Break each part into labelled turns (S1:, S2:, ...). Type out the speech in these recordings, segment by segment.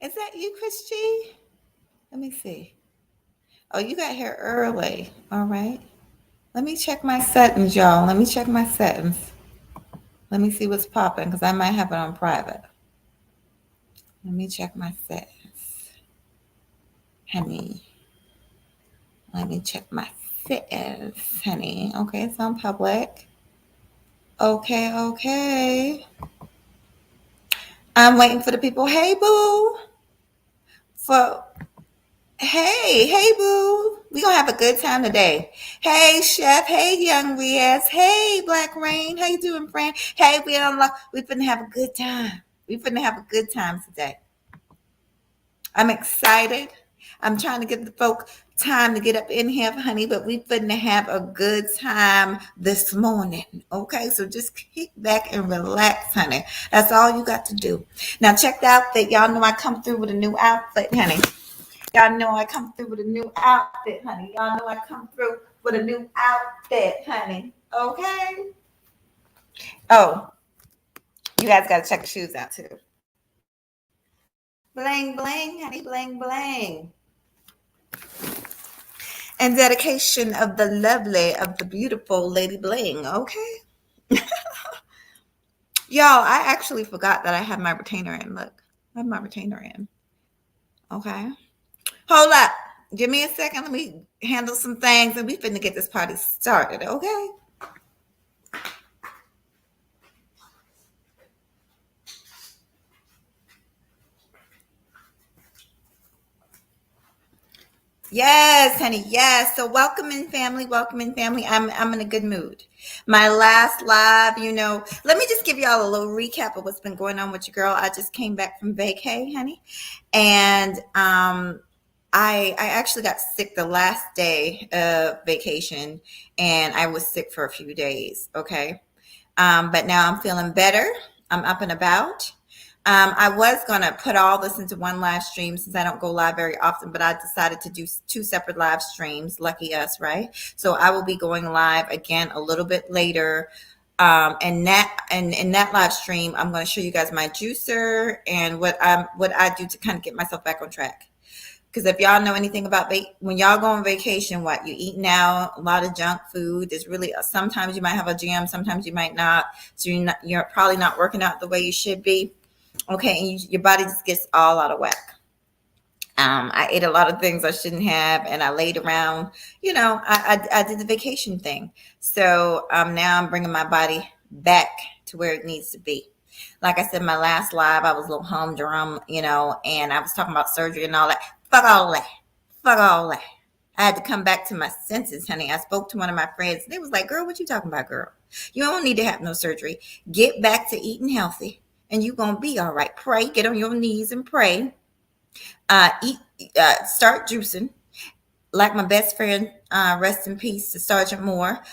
S1: Is that you, Chris G? Let me see. Oh, you got here early. All right. Let me check my settings, y'all. Let me check my settings. Let me see what's popping because I might have it on private. Let me check my settings. Honey. Let me check my settings, honey. Okay, it's on public. Okay, okay. I'm waiting for the people. Hey, boo. For hey, boo. We gonna have a good time today. Hey, Chef. Hey, Young Riaz. Hey, Black Rain. How you doing, friend? Hey, we finna have a good time. We finna have a good time today. I'm excited. I'm trying to give the folk time to get up in here, honey, but we finna have a good time this morning. Okay, so just kick back and relax, honey. That's all you got to do. Now check the outfit. Y'all know I come through with a new outfit, honey. Y'all know I come through with a new outfit, honey. Y'all know I come through with a new outfit, honey. Okay. Oh, you guys gotta check the shoes out too. Bling bling, honey, bling bling. And dedication of the lovely, of the beautiful Lady Bling. Okay. Y'all, I actually forgot that I had my retainer in. Look, I have my retainer in. Okay. Hold up. Give me a second. Let me handle some things and we finna get this party started. Okay. Yes, honey. Yes. So welcome in family. Welcome in family. I'm in a good mood. My last live, let me just give y'all a little recap of what's been going on with your girl. I just came back from vacay, honey. And I actually got sick the last day of vacation and I was sick for a few days. Okay. But now I'm feeling better. I'm up and about. I was going to put all this into one live stream since I don't go live very often, but I decided to do two separate live streams. Lucky us, right? So I will be going live again a little bit later. And in that live stream, I'm going to show you guys my juicer and what I do to kind of get myself back on track. Because if y'all know anything about when y'all go on vacation, what you eat now, a lot of junk food. There's really sometimes you might have a gym, sometimes you might not. So you're probably not working out the way you should be. Okay, and your body just gets all out of whack. I ate a lot of things I shouldn't have, and I laid around. I did the vacation thing. So now I'm bringing my body back to where it needs to be. Like I said, my last live, I was a little humdrum, and I was talking about surgery and all that. Fuck all that. Fuck all that. I had to come back to my senses, honey. I spoke to one of my friends. They was like, girl, what you talking about, girl? You don't need to have no surgery. Get back to eating healthy, and you're going to be all right. Pray. Get on your knees and pray. Start juicing. Like my best friend, rest in peace to Sergeant Moore.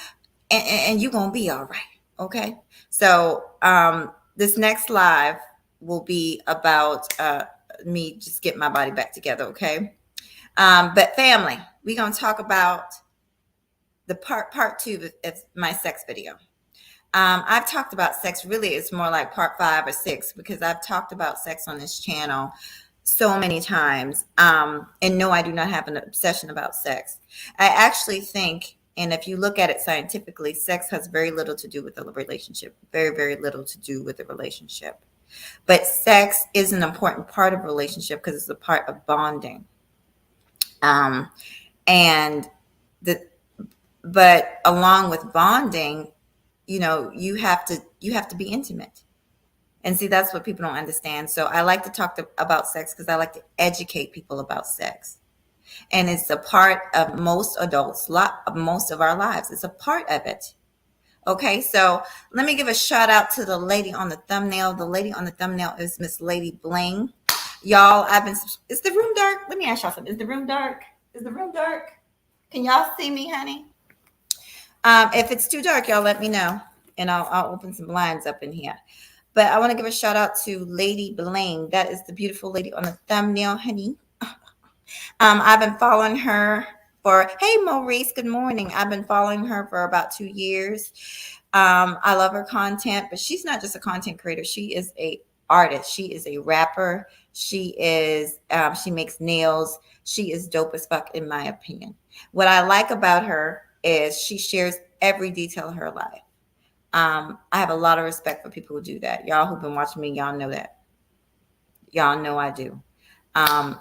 S1: And you're going to be all right. Okay? So this next live will be about me just getting my body back together, okay? But family, we're going to talk about the part two of my sex video. I've talked about sex. Really, it's more like part 5 or 6 because I've talked about sex on this channel so many times. And no, I do not have an obsession about sex. I actually think, and if you look at it scientifically, sex has very little to do with the relationship. Very, very little to do with the relationship. But sex is an important part of a relationship because it's a part of bonding. And but along with bonding, you have to be intimate. And see, that's what people don't understand. So I like to talk about sex because I like to educate people about sex. And it's a part of most adults, most of our lives. It's a part of it. Okay, so let me give a shout out to the lady on the thumbnail. The lady on the thumbnail is Miss Lady Bling. Y'all, is the room dark? Let me ask y'all something. Is the room dark? Is the room dark? Can y'all see me, honey? If it's too dark, y'all let me know. And I'll open some blinds up in here. But I want to give a shout out to Lady Bling. That is the beautiful lady on the thumbnail, honey. I've been following her hey, Maurice, good morning. I've been following her for about 2 years. I love her content, but she's not just a content creator. She is a artist. She is a rapper. She makes nails. She is dope as fuck, in my opinion. What I like about her is she shares every detail of her life. I have a lot of respect for people who do that. Y'all who've been watching me, y'all know that. Y'all know I do. Um,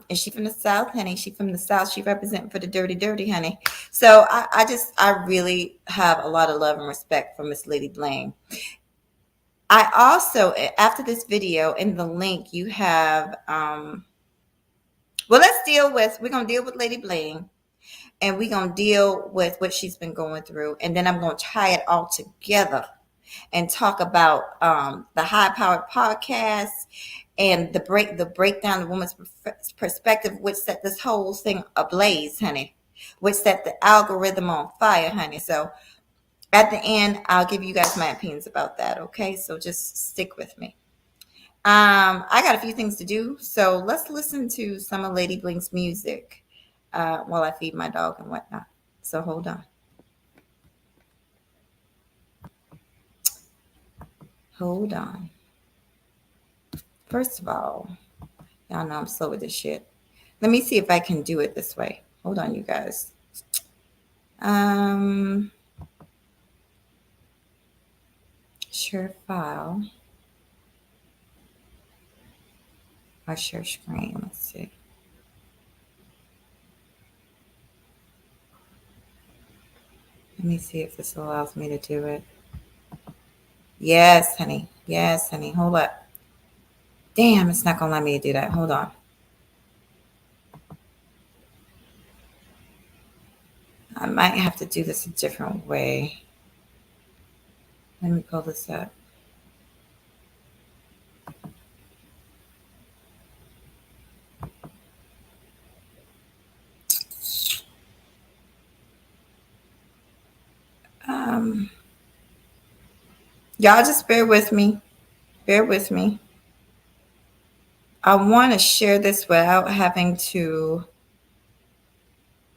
S1: is she from the South, honey? She from the South. She representing for the dirty, dirty, honey. So I really have a lot of love and respect for Miss Lady Bling. I also, after this video in the link, you have, well, we're going to deal with Lady Bling, and we're going to deal with what she's been going through. And then I'm going to tie it all together and talk about the High Powered Podcast and the breakdown of woman's perspective, which set this whole thing ablaze, honey, which set the algorithm on fire, honey. So at the end, I'll give you guys my opinions about that. Okay, so just stick with me. I got a few things to do, so let's listen to some of Lady Bling's music while I feed my dog and whatnot. So hold on. Hold on. First of all, y'all know I'm slow with this shit. Let me see if I can do it this way. Hold on, you guys. Share file. Or share screen. Let's see. Let me see if this allows me to do it. Yes, honey. Yes, honey. Hold up. Damn, it's not going to let me do that. Hold on. I might have to do this a different way. Let me pull this up. Y'all just bear with me. Bear with me. I want to share this without having to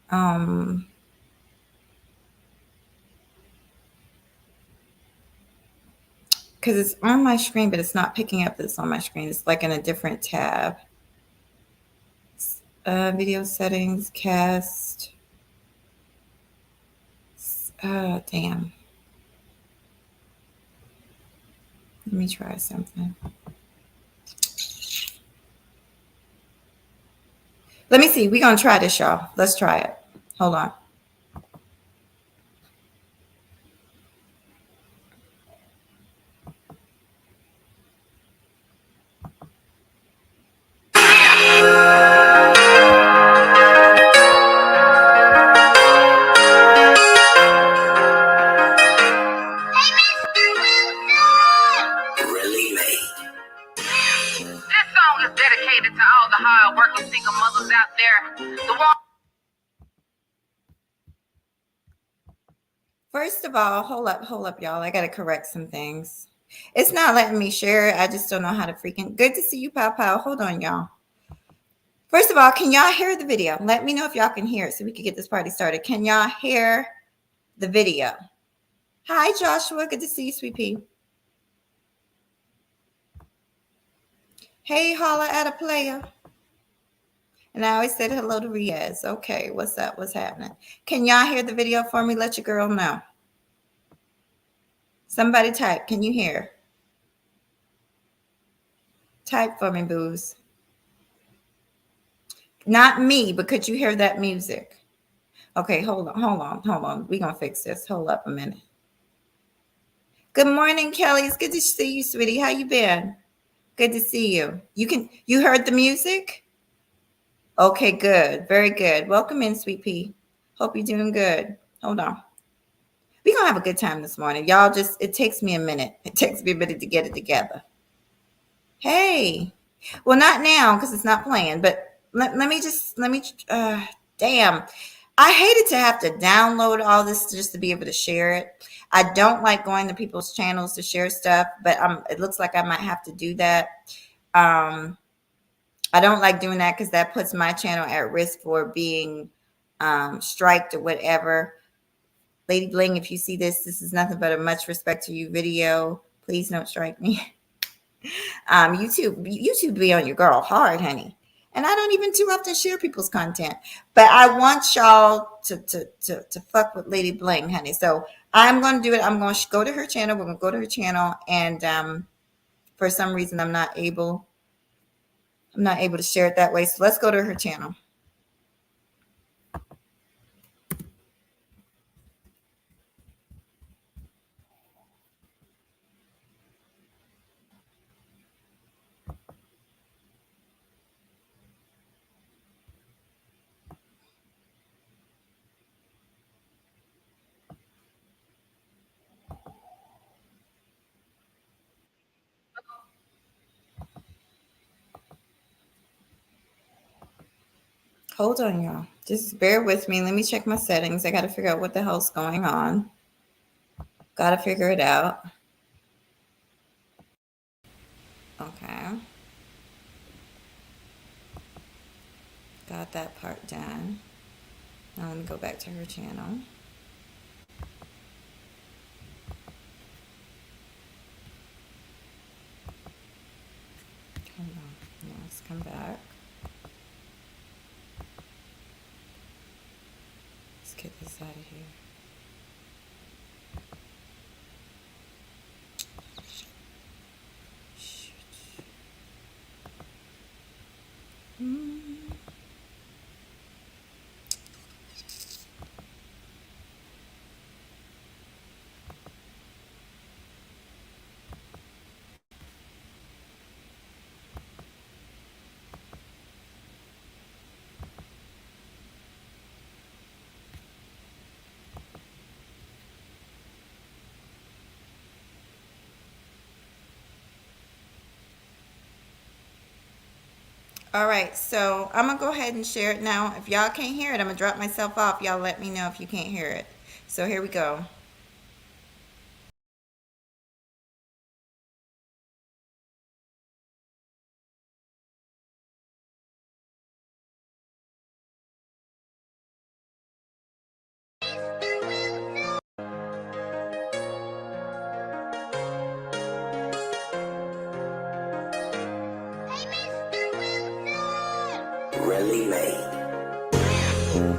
S1: because it's on my screen, but it's not picking up that it's on my screen. It's like in a different tab. Video settings, cast. Damn. Let me try something. Let me see. We're going to try this, y'all. Let's try it. Hold on.
S2: Dedicated to all the hard-working single mothers out there.
S1: First of all, hold up, y'all. I got to correct some things. It's not letting me share it. I just don't know how to freaking. Good to see you, Pow Pow. Hold on, y'all. First of all, can y'all hear the video? Let me know if y'all can hear it so we can get this party started. Can y'all hear the video? Hi, Joshua. Good to see you, sweet pea. Hey, holla at a player. And I always said hello to Riaz. Okay, what's up? What's happening? Can y'all hear the video for me? Let your girl know. Somebody type. Can you hear? Type for me, booze. Not me, but could you hear that music? Okay, hold on. We're going to fix this. Hold up a minute. Good morning, Kelly. It's good to see you, sweetie. How you been? Good to see you. You heard the music? Okay, good. Very good. Welcome in, sweet pea. Hope you're doing good. Hold on. We're going to have a good time this morning. Y'all it takes me a minute. It takes me a minute to get it together. Hey. Well, not now because it's not playing, but let me damn. I hated to have to download all this just to be able to share it. I don't like going to people's channels to share stuff, but it looks like I might have to do that. I don't like doing that because that puts my channel at risk for being striked or whatever. Lady Bling, if you see this is nothing but a much respect to you video. Please don't strike me. YouTube be on your girl hard, honey. And I don't even too often share people's content, but I want y'all to fuck with Lady Bling, honey. So I'm going to do it. I'm going to go to her channel. We're going to go to her channel, and for some reason I'm not able to share it that way. So let's go to her channel. Hold on, y'all. Just bear with me. Let me check my settings. I got to figure out what the hell's going on. Got to figure it out. Okay. Got that part done. Now let me go back to her channel. Hold on. Now let's come back. Let's get this out of here. All right, so I'm gonna go ahead and share it now. If y'all can't hear it, I'm gonna drop myself off. Y'all let me know if you can't hear it. So here we go.
S2: Really made.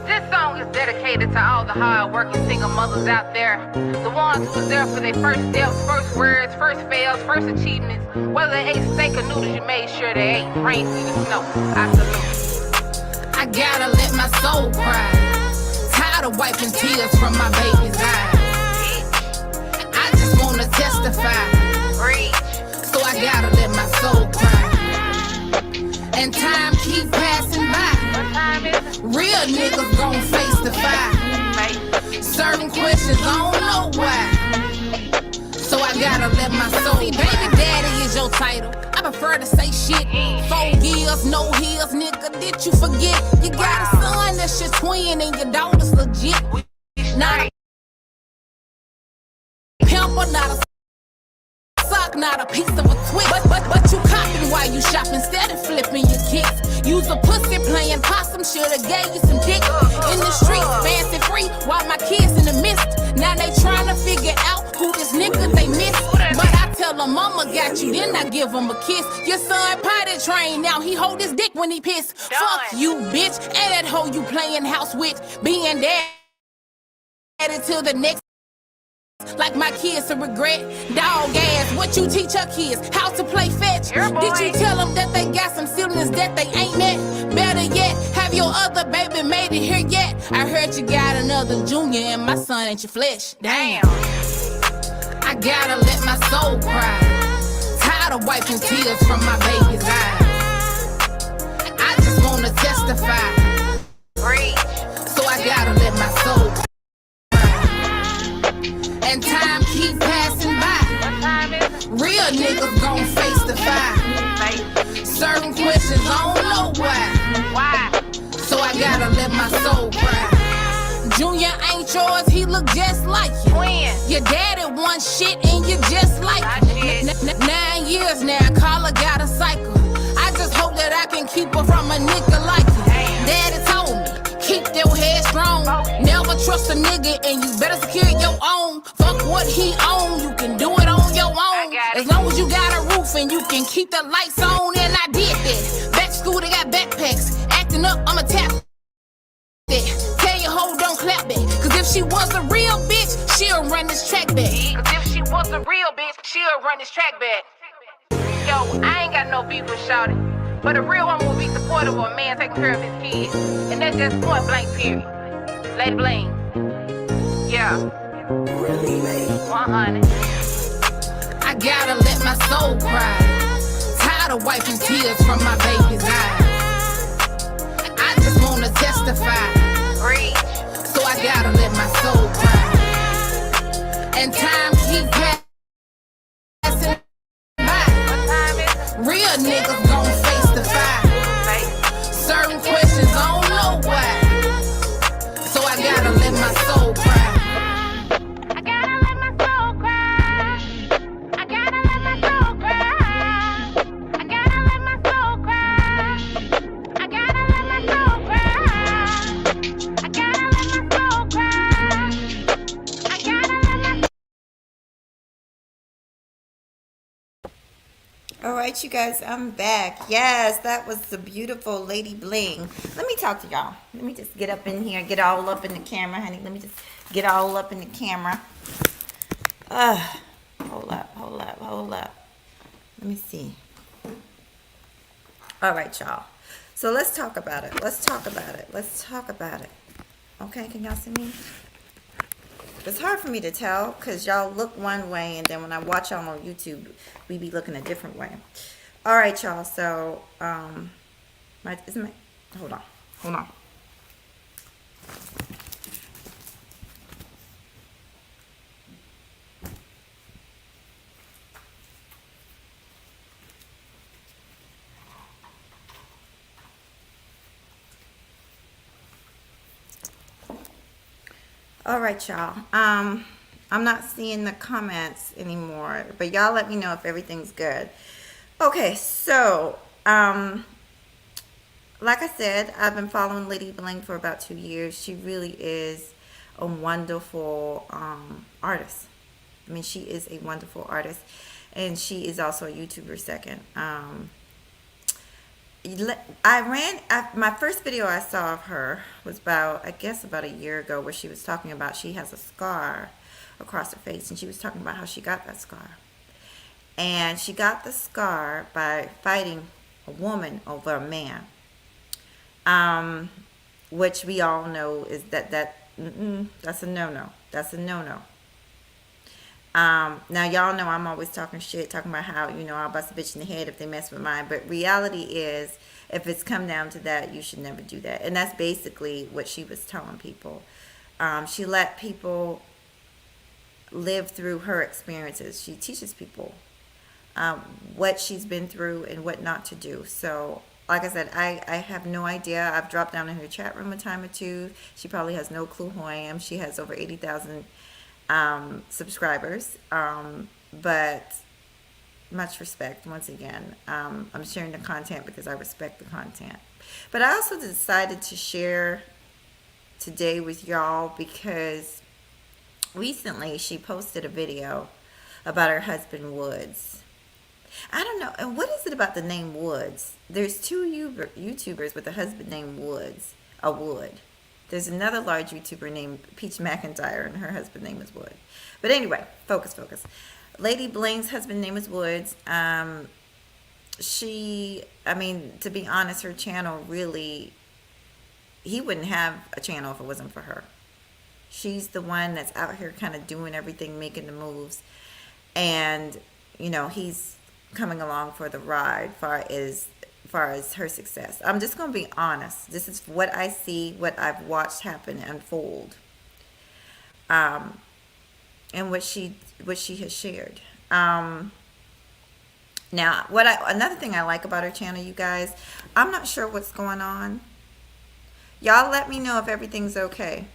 S2: This song is dedicated to all the hard-working single mothers out there. The ones who was there for their first steps, first words, first fails, first achievements. Whether they ate steak or noodles, you made sure they ate brain food and snow. I salute. I gotta let my soul cry. Tired of wiping tears from my baby's eyes. I just wanna testify. So I gotta let my soul cry. And time keep passing by. Real niggas gon' face the fire. Certain questions, I don't know why. So I gotta let my soul. See, baby daddy is your title. I prefer to say shit. 4 years, no heels, nigga. Did you forget? You got a son that's your twin and your daughter's legit. Not a pimp or not a sock, not a piece of a twist. But you copping while you shopping instead of flipping your kicks. Use a pussy playing possum, shoulda gave you some dick. In the streets, fancy free, while my kids in the mist. Now they tryna figure out who this nigga they miss. But I tell them mama got you, then I give him a kiss. Your son potty trained, now he hold his dick when he piss. Fuck you, bitch, and that hoe you playing house with. Being daddy till the next. Like my kids to regret. Dog ass, what you teach your kids? How to play fetch? Did you tell them that they got some ceilings that they ain't met? Better yet, have your other baby made it here yet? I heard you got another junior and my son ain't your flesh. Damn. I gotta let my soul cry. Tired of wiping tears from my baby's eyes. I just wanna testify. So I gotta let my soul cry. And time keep passing by. Real niggas gon' face the fire. Certain questions, I don't know why. So I gotta let my soul cry. Junior ain't yours, he look just like you. Your daddy won shit and you just like him. 9 years now, Carla got a cycle. I just hope that I can keep her from a nigga like you. Daddy told me, keep your head strong. Never trust a nigga and you better secure your own. Fuck what he own, you can do it on your own. As long as you got a roof roof and you can keep the lights on, and I did that. Back to school, they got backpacks. Acting up, I'ma tap that. Tell your hoe don't clap back. Cause if she was a real bitch, she'll run this track back. Cause if she was a real bitch, she'll run this track back. Yo, I ain't got no beef with shawty, but a real woman will be supportive of a man taking care of his kids. And that's just point blank period. Lady Bling. Yeah. Really, man. 100. I gotta let my soul cry. Tired of wiping tears from my baby's eyes. I just wanna testify. So I gotta let my soul cry. And time keep passing by. Real niggas gon' face the fire. Certain questions I don't know why. So I gotta let my soul cry.
S1: All right, you guys, I'm back. Yes, that was the beautiful Lady Bling. Let me talk to y'all. Let me just get up in here, get all up in the camera, honey. Let me just get all up in the camera. Hold up. Let me see. All right, y'all. So let's talk about it. Let's talk about it. Okay, can y'all see me? It's hard for me to tell because y'all look one way, and then when I watch y'all on YouTube, we be looking a different way. All right, y'all. So, hold on. All right, y'all. I'm not seeing the comments anymore, but y'all let me know if everything's good. Okay, so, like I said, I've been following Lady Bling for about 2 years. She really is a wonderful artist. I mean, she is a wonderful artist, and she is also a YouTuber second. My first video I saw of her was about a year ago, where she was talking about she has a scar across her face, and she was talking about how she got that scar. And she got the scar by fighting a woman over a man, which we all know is that's a no-no. That's a no-no. Now y'all know I'm always talking shit, talking about how, I'll bust a bitch in the head if they mess with mine. But reality is, if it's come down to that, you should never do that. And that's basically what she was telling people. She let people live through her experiences. She teaches people what she's been through and what not to do. So, like I said, I have no idea. I've dropped down in her chat room a time or two. She probably has no clue who I am. She has over 80,000 subscribers, but much respect once again. I'm sharing the content because I respect the content, but I also decided to share today with y'all because recently she posted a video about her husband Woods. I don't know, and what is it about the name Woods? There's two YouTubers with a husband named Woods, a Wood. There's another large YouTuber named Peach McIntyre, and her husband name is Wood. But anyway, focus. Lady Bling's husband name is Woods. To be honest, her channel really, he wouldn't have a channel if it wasn't for her. She's the one that's out here kind of doing everything, making the moves. And, he's coming along for the ride far as her success. I'm just going to be honest. This is what I see, what I've watched happen unfold, and what she has shared. Now, another thing I like about her channel, you guys, I'm not sure what's going on. Y'all let me know if everything's okay,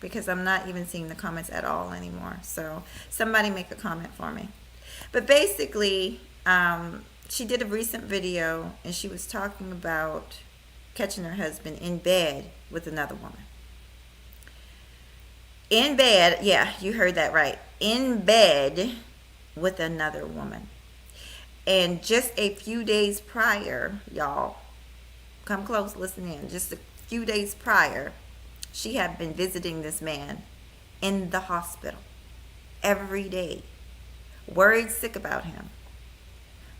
S1: because I'm not even seeing the comments at all anymore. So somebody make a comment for me. But basically, she did a recent video, and she was talking about catching her husband in bed with another woman. In bed, yeah, you heard that right. In bed with another woman. And just a few days prior, y'all, come close, listen in. Just a few days prior, she had been visiting this man in the hospital every day, worried sick about him,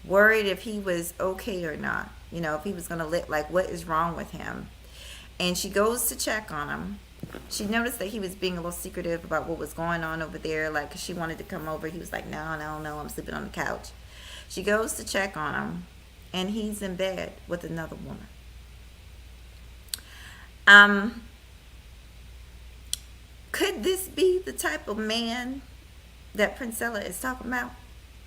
S1: worried if he was okay or not, if he was going to live, like what is wrong with him. And she goes to check on him. She noticed that he was being a little secretive about what was going on over there, like 'cause she wanted to come over. He was like, no, no, no, I'm sleeping on the couch. She goes to check on him, and he's in bed with another woman. Could this be the type of man that Princella is talking about?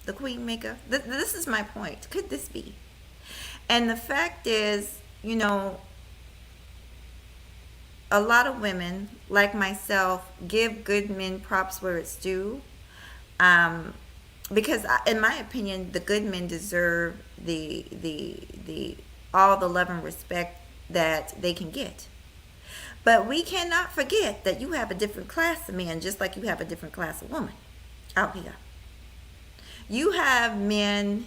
S1: The queen maker? This is my point. Could this be? And the fact is, a lot of women, like myself, give good men props where it's due. Because in my opinion, the good men deserve the all the love and respect that they can get. But we cannot forget that you have a different class of men, just like you have a different class of woman out here. You have men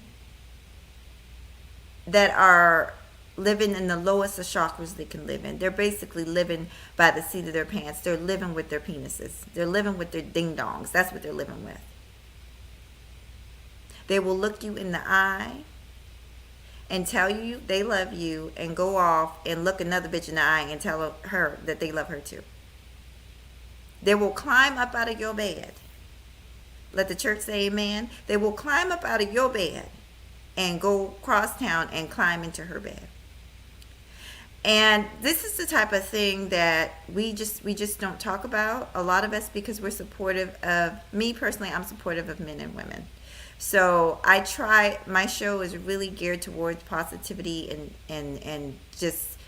S1: that are living in the lowest of chakras they can live in. They're basically living by the seat of their pants. They're living with their penises. They're living with their ding-dongs. That's what they're living with. They will look you in the eye and tell you they love you and go off and look another bitch in the eye and tell her that they love her too. They will climb up out of your bed. Let the church say amen. They will climb up out of your bed and go cross town and climb into her bed. And this is the type of thing that we just don't talk about, a lot of us, because we're supportive of, me personally, I'm supportive of men and women. So I try, my show is really geared towards positivity and just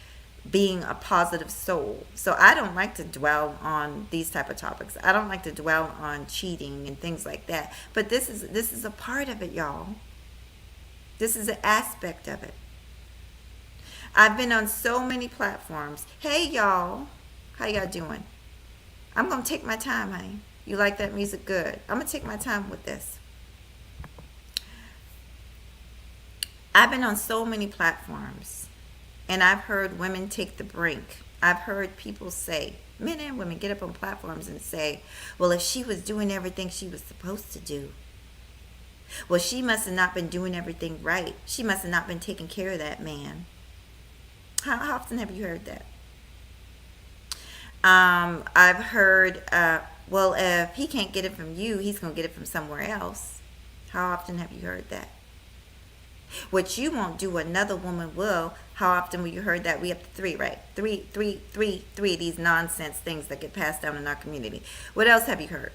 S1: being a positive soul. So I don't like to dwell on these type of topics. I don't like to dwell on cheating and things like that. But this is a part of it, y'all. This is an aspect of it. I've been on so many platforms. Hey, y'all. How y'all doing? I'm going to take my time, honey. You like that music? Good. I'm going to take my time with this. I've been on so many platforms, and I've heard women take the brink. I've heard people say, men and women get up on platforms and say, well, if she was doing everything she was supposed to do, well, she must have not been doing everything right. She must have not been taking care of that man. How often have you heard that? I've heard, well, if he can't get it from you, he's going to get it from somewhere else. How often have you heard that? What you won't do, another woman will. How often have you heard that? We have three, right? Three, these nonsense things that get passed down in our community. What else have you heard?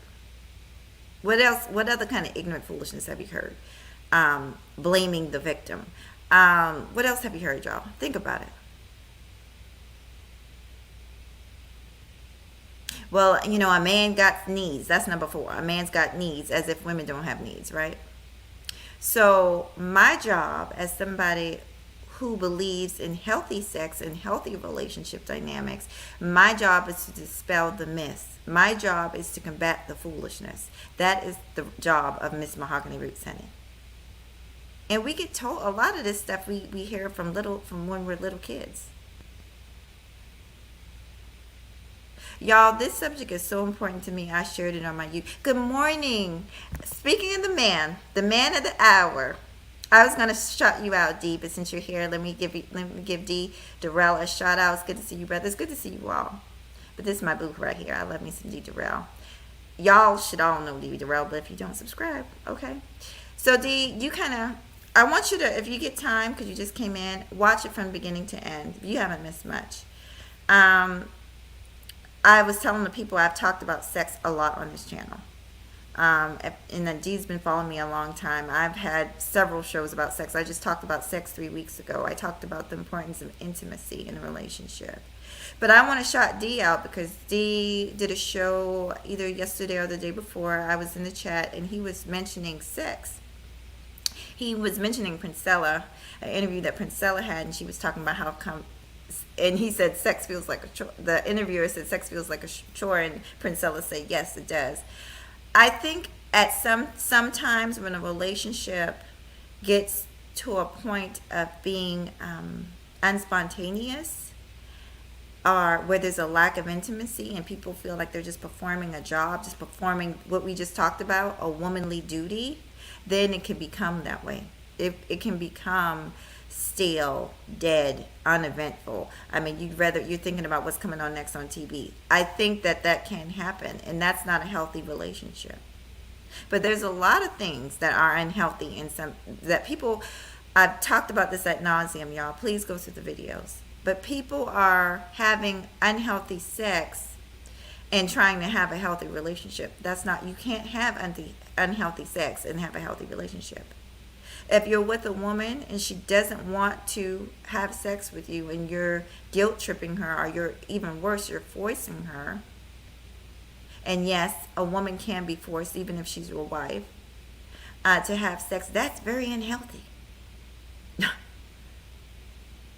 S1: What else? What other kind of ignorant foolishness have you heard? Blaming the victim. What else have you heard, y'all? Think about it. Well, a man got needs. That's number 4. A man's got needs, as if women don't have needs, right? So my job as somebody who believes in healthy sex and healthy relationship dynamics, my job is to dispel the myths. My job is to combat the foolishness. That is the job of Miss Mahogany Roots, honey. And we get told a lot of this stuff we hear from when we're little kids. Y'all, this subject is so important to me. I shared it on my YouTube. Good morning. Speaking of the man of the hour. I was gonna shout you out, D, but since you're here, let me give D Darrell a shout out. It's good to see you, brother. It's good to see you all. But this is my boo right here. I love me some D Darrell. Y'all should all know D Darrell, but if you don't subscribe, okay. So D, I want you to, if you get time, because you just came in, watch it from beginning to end. You haven't missed much. I was telling the people I've talked about sex a lot on this channel. And Dee's been following me a long time. I've had several shows about sex. I just talked about sex 3 weeks ago. I talked about the importance of intimacy in a relationship. But I want to shout Dee out because Dee did a show either yesterday or the day before. I was in the chat and he was mentioning sex. He was mentioning Princella, an interview that Princella had, and she was talking about how come. And he said sex feels like a chore. The interviewer said sex feels like a chore, and Princella said yes, it does. I think at sometimes when a relationship gets to a point of being unspontaneous, or where there's a lack of intimacy and people feel like they're just performing a job, just performing what we just talked about, a womanly duty, then it can become that way. It can become stale, dead, uneventful. I mean, you're thinking about what's coming on next on TV. I think that can happen, and that's not a healthy relationship. But there's a lot of things that are unhealthy in some that people. I've talked about this ad nauseum, y'all. Please go through the videos. But people are having unhealthy sex and trying to have a healthy relationship. That's not. You can't have unhealthy sex and have a healthy relationship. If you're with a woman and she doesn't want to have sex with you and you're guilt tripping her, or you're even worse, you're forcing her. And yes, a woman can be forced, even if she's your wife, to have sex. That's very unhealthy.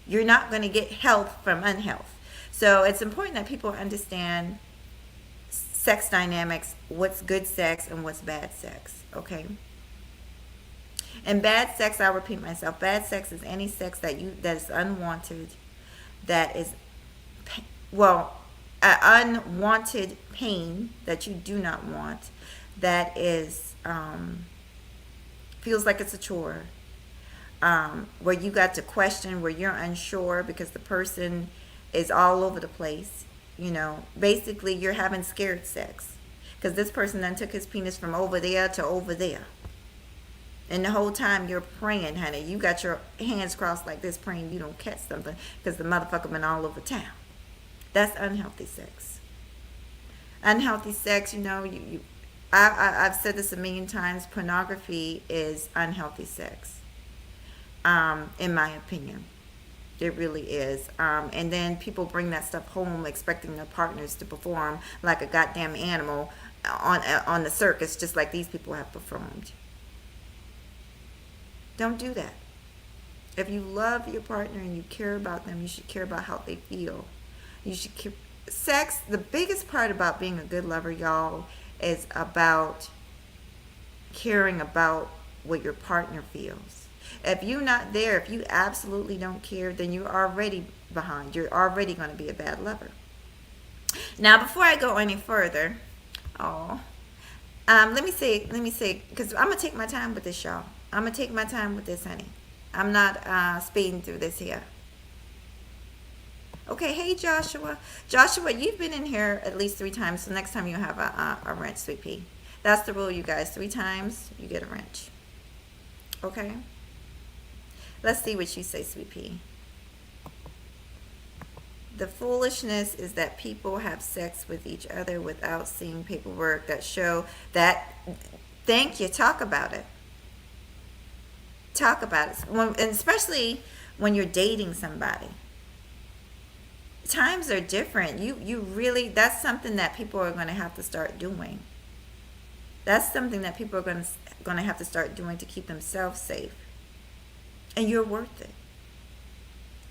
S1: You're not going to get health from unhealth. So it's important that people understand sex dynamics, what's good sex and what's bad sex, okay? And bad sex, I'll repeat myself, bad sex is any sex that is unwanted, that is, unwanted pain that you do not want, that is, feels like it's a chore, where you got to question, where you're unsure because the person is all over the place. Basically you're having scared sex because this person then took his penis from over there to over there. And the whole time you're praying, honey. You got your hands crossed like this, praying you don't catch something because the motherfucker been all over town. That's unhealthy sex. Unhealthy sex, I've said this a million times. Pornography is unhealthy sex, in my opinion. It really is. And then people bring that stuff home expecting their partners to perform like a goddamn animal on the circus, just like these people have performed. Don't do that. If you love your partner and you care about them, you should care about how they feel. You should care. Sex, the biggest part about being a good lover, y'all, is about caring about what your partner feels. If you're not there, if you absolutely don't care, then you're already behind. You're already going to be a bad lover. Now, before I go any further, let me say, because I'm going to take my time with this, y'all. I'm going to take my time with this, honey. I'm not speeding through this here. Okay, hey, Joshua. Joshua, you've been in here at least 3 times, so next time you'll have a wrench, Sweet Pea. That's the rule, you guys. 3 times, you get a wrench. Okay? Let's see what you say, Sweet Pea. The foolishness is that people have sex with each other without seeing paperwork that show that. Thank you. Talk about it. Talk about it. And especially when you're dating somebody. Times are different. You really, that's something that people are going to have to start doing. That's something that people are going to have to start doing to keep themselves safe. And you're worth it.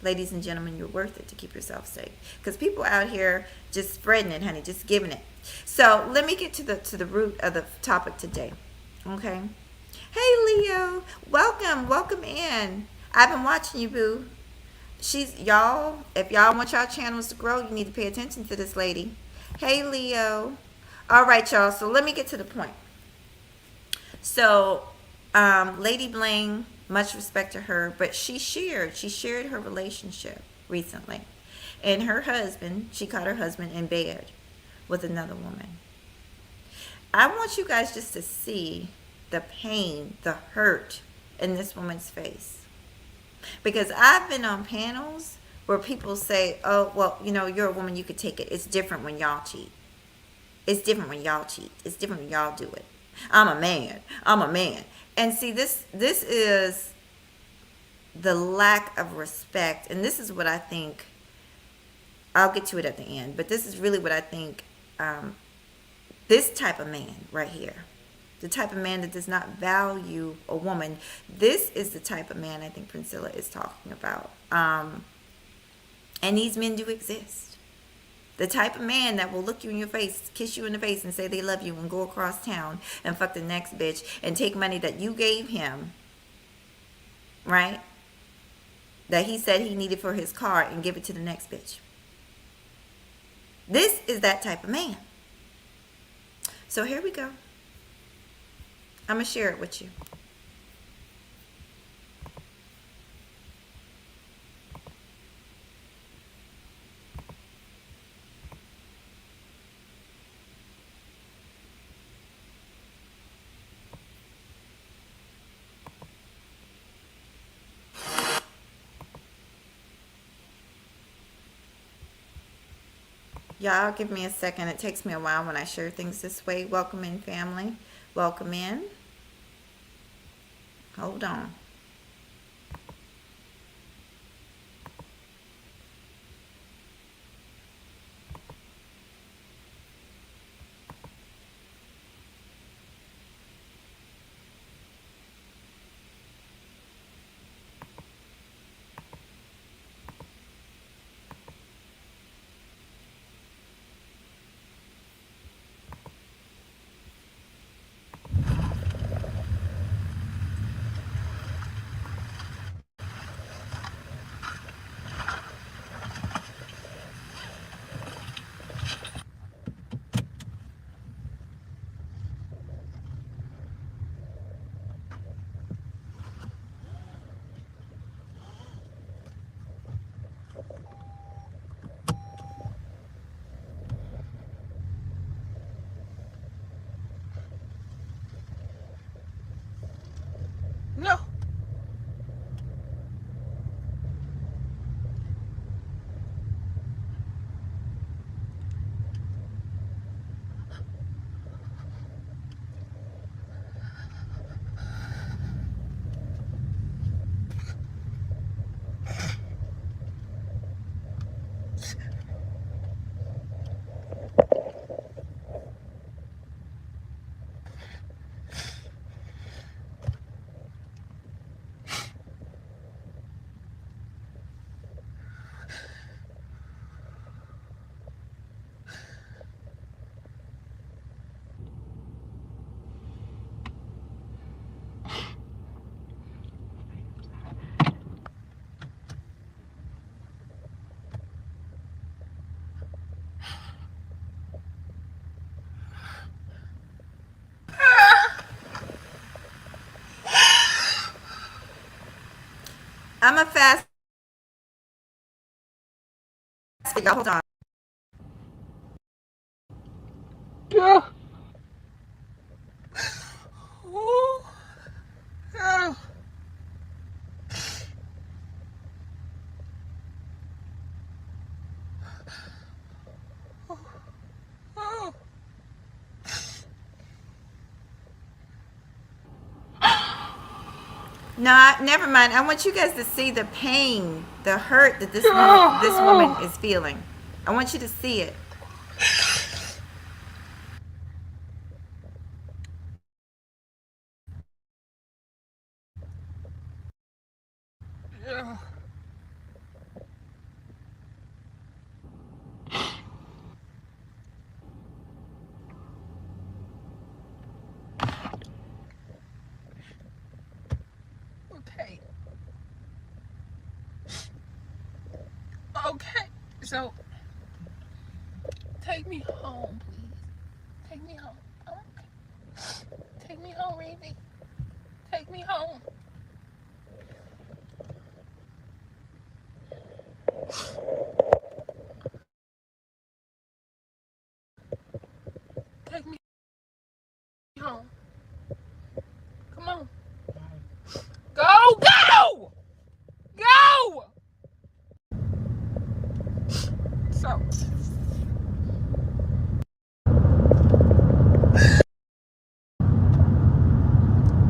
S1: Ladies and gentlemen, you're worth it to keep yourself safe. Because people out here just spreading it, honey, just giving it. So let me get to the root of the topic today. Okay? Hey, Leo. Welcome in. I've been watching you, boo. Y'all, if y'all want y'all channels to grow, you need to pay attention to this lady. Hey, Leo. All right, y'all. So let me get to the point. So, Lady Bling, much respect to her, but she shared her relationship recently. And her husband, she caught her husband in bed with another woman. I want you guys just to see the pain, the hurt in this woman's face. Because I've been on panels where people say, oh, well, you're a woman, you could take it. It's different when y'all cheat. It's different when y'all cheat. It's different when y'all do it. I'm a man. And see, this is the lack of respect. And this is what I think, I'll get to it at the end, but this is really what I think, this type of man right here, the type of man that does not value a woman, this is the type of man I think Priscilla is talking about. And these men do exist. The type of man that will look you in your face, kiss you in the face and say they love you and go across town and fuck the next bitch and take money that you gave him right? That he said he needed for his car and give it to the next bitch. This is that type of man. So here we go. I'm going to share it with you. Y'all give me a second. It takes me a while when I share things this way. Welcome in, family. Welcome in. Hold on.
S2: No.
S1: I'm a fast. Y'all hold on.
S2: Yeah. Ooh. Yeah. Oh.
S1: No, never mind. I want you guys to see the pain, the hurt that this woman is feeling. I want you to see it.
S2: Yeah. Okay. Okay. So, take me home, please. Take me home. Okay. Take me home, Reedy. Take me home. Take me home. Come on. Go, go! Go! So,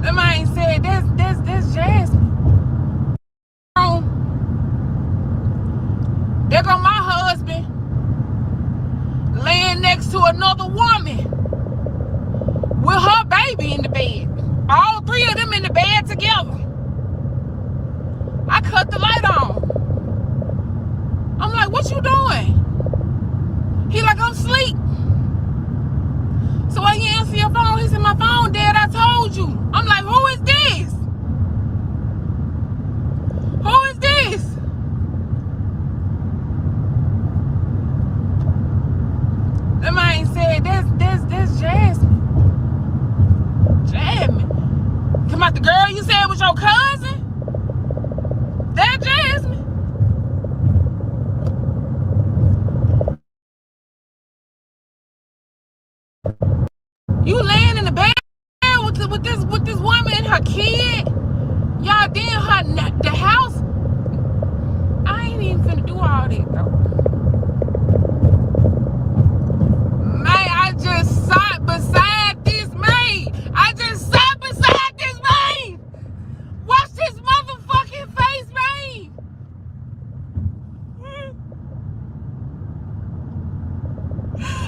S2: that man said, that's Jasmine. There go my husband laying next to another woman with her baby in the bed. All three of them in the bed together. I cut the light on. I'm like, what you doing? He like, I'm asleep. So when you answer your phone, he said, my phone dead, I told you. I'm like, who is this? your cousin? That Jasmine? You laying in the bed with this woman and her kid? Y'all then the house? I ain't even finna do all that though. Man, I just sat beside this maid. I just sat beside this maid. Watch this motherfucking face, maid.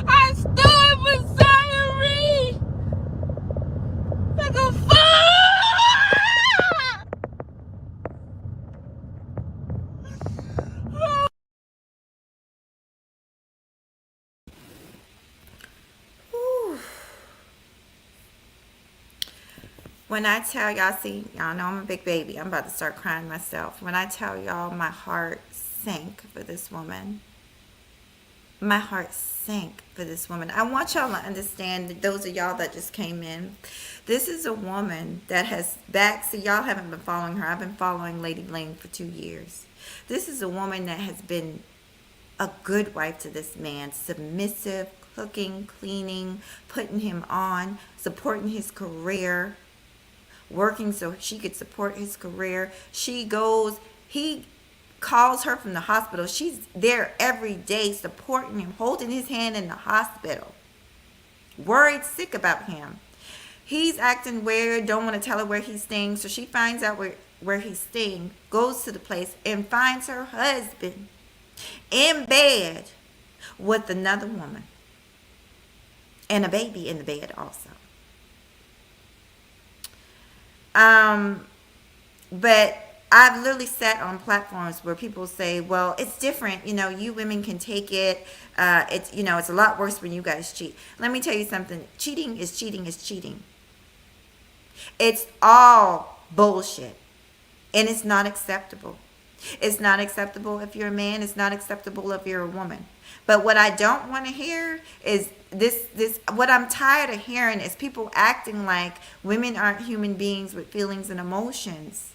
S2: I stood beside her, Reed. Like a fuck.
S1: When I tell y'all, see, y'all know I'm a big baby. I'm about to start crying myself. When I tell y'all my heart sank for this woman. My heart sank for this woman. I want y'all to understand that those of y'all that just came in, this is a woman that has back. See, y'all haven't been following her. I've been following Lady Bling for 2 years. This is a woman that has been a good wife to this man, submissive, cooking, cleaning, putting him on, supporting his career, working so she could support his career. He calls her from the hospital. She's there every day supporting him, holding his hand in the hospital, worried sick about him. He's acting weird, don't want to tell her where he's staying, so she finds out where he's staying, goes to the place and finds her husband in bed with another woman and a baby in the bed also. But I've literally sat on platforms where people say, well, it's different. You women can take it. It's a lot worse when you guys cheat. Let me tell you something. Cheating is cheating is cheating. It's all bullshit. And it's not acceptable. It's not acceptable if you're a man. It's not acceptable if you're a woman. But what I don't want to hear is this. What I'm tired of hearing is people acting like women aren't human beings with feelings and emotions.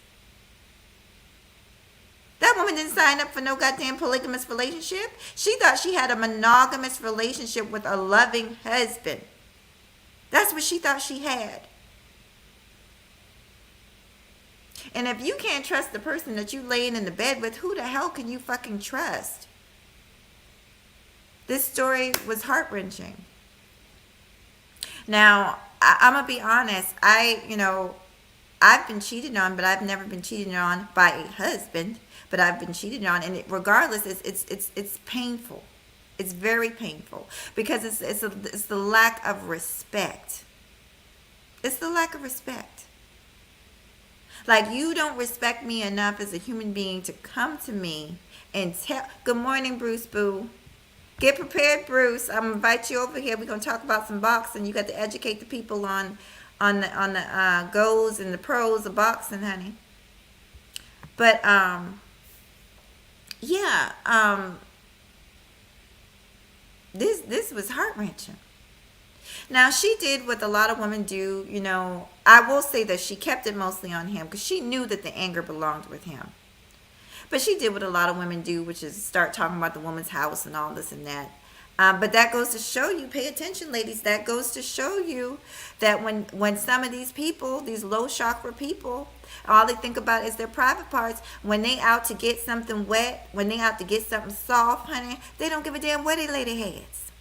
S1: That woman didn't sign up for no goddamn polygamous relationship. She thought she had a monogamous relationship with a loving husband. That's what she thought she had. And if you can't trust the person that you laying in the bed with, who the hell can you fucking trust? This story was heart-wrenching. Now, I'm going to be honest. I've been cheated on, but I've never been cheated on by a husband. But I've been cheated on, and regardless, it's painful. It's very painful because it's the lack of respect. It's the lack of respect. Like, you don't respect me enough as a human being to come to me and tell. Good morning, Bruce Boo. Get prepared, Bruce. I'm gonna invite you over here. We're gonna talk about some boxing. You got to educate the people on the goes and the pros of boxing, honey. But this was heart-wrenching. Now, she did what a lot of women do. I will say that she kept it mostly on him because she knew that the anger belonged with him. But she did what a lot of women do, which is start talking about the woman's house and all this and that. But that goes to show you, pay attention, ladies, that goes to show you that when some of these people, these low chakra people, all they think about is their private parts. When they out to get something wet, when they out to get something soft, honey, they don't give a damn where they lay their heads.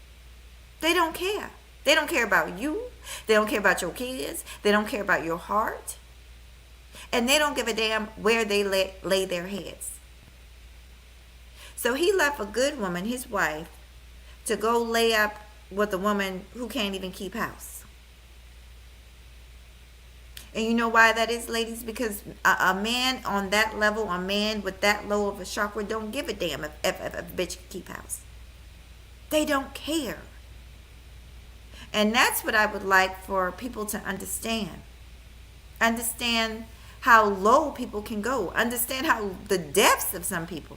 S1: They don't care. They don't care about you. They don't care about your kids. They don't care about your heart. And they don't give a damn where they lay their heads. So he left a good woman, his wife, to go lay up with a woman who can't even keep house. And you know why that is, ladies? Because a man on that level, a man with that low of a chakra, don't give a damn if a bitch can keep house. They don't care. And that's what I would like for people to understand. Understand how low people can go. Understand how the depths of some people.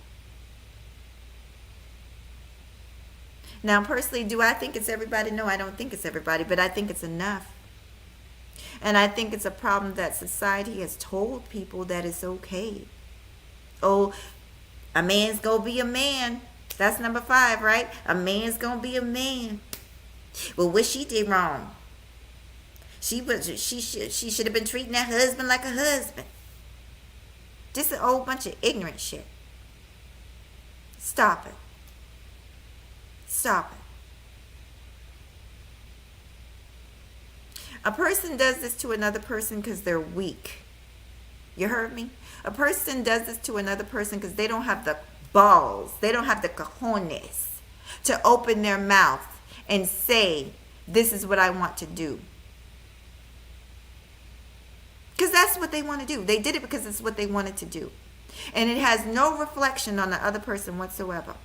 S1: Now, personally, do I think it's everybody? No, I don't think it's everybody, but I think it's enough. And I think it's a problem that society has told people that it's okay. Oh, a man's gonna be a man. That's number 5, right? A man's gonna be a man. Well, what she did wrong? She should have been treating that husband like a husband. Just a whole bunch of ignorant shit. Stop it. Stop it. A person does this to another person because they're weak. You heard me? A person does this to another person because they don't have the balls, they don't have the cojones to open their mouth and say, this is what I want to do. Because that's what they want to do. They did it because it's what they wanted to do. And it has no reflection on the other person whatsoever.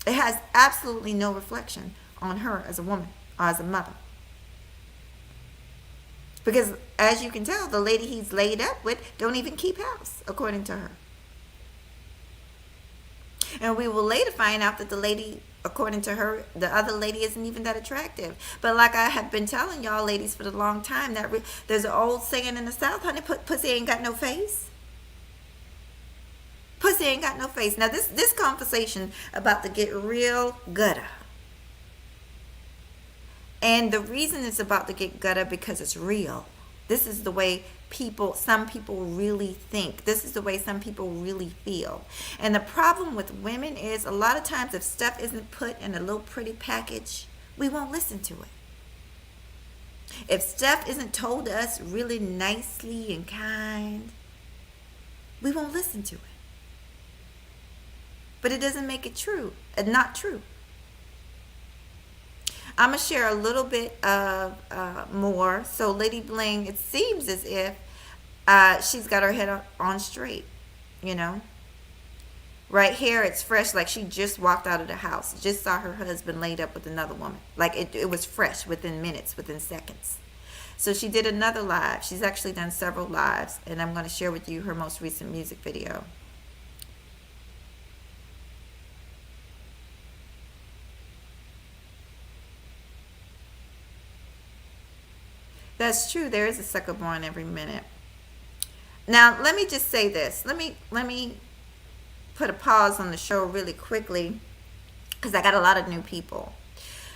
S1: It has absolutely no reflection on her as a woman or as a mother. Because as you can tell, the lady he's laid up with don't even keep house, according to her. And we will later find out that the lady, according to her, the other lady isn't even that attractive. But like I have been telling y'all ladies for a long time, that there's an old saying in the South, honey, pussy ain't got no face. Pussy ain't got no face. Now this conversation about to get real gutter. And the reason it's about to get gutter because it's real. This is the way some people really think. This is the way some people really feel. And the problem with women is a lot of times if stuff isn't put in a little pretty package, we won't listen to it. If stuff isn't told to us really nicely and kind, we won't listen to it. But it doesn't make it true, not true. I'm going to share a little bit of more. So Lady Bling, it seems as if she's got her head on straight, you know. Right here, it's fresh, like she just walked out of the house. Just saw her husband laid up with another woman. Like it was fresh within minutes, within seconds. So she did another live. She's actually done several lives. And I'm going to share with you her most recent music video. That's true. There is a sucker born every minute. Now, let me just say this. Let me put a pause on the show really quickly because I got a lot of new people.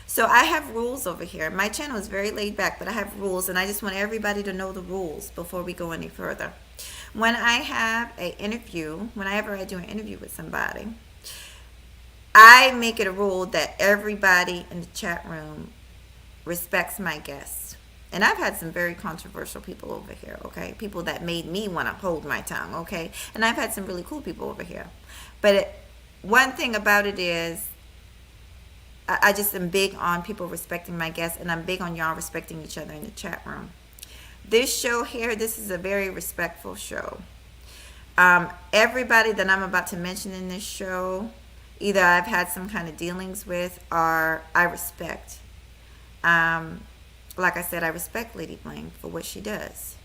S1: So I have rules over here. My channel is very laid back, but I have rules, and I just want everybody to know the rules before we go any further. When I have an interview, whenever I do an interview with somebody, I make it a rule that everybody in the chat room respects my guests. And I've had some very controversial people over here, okay? People that made me want to hold my tongue, okay? And I've had some really cool people over here. But one thing about it is I just am big on people respecting my guests, and I'm big on y'all respecting each other in the chat room. This show here, this is a very respectful show. Everybody that I'm about to mention in this show, either I've had some kind of dealings with or I respect. Like I said, I respect Lady Bling for what she does.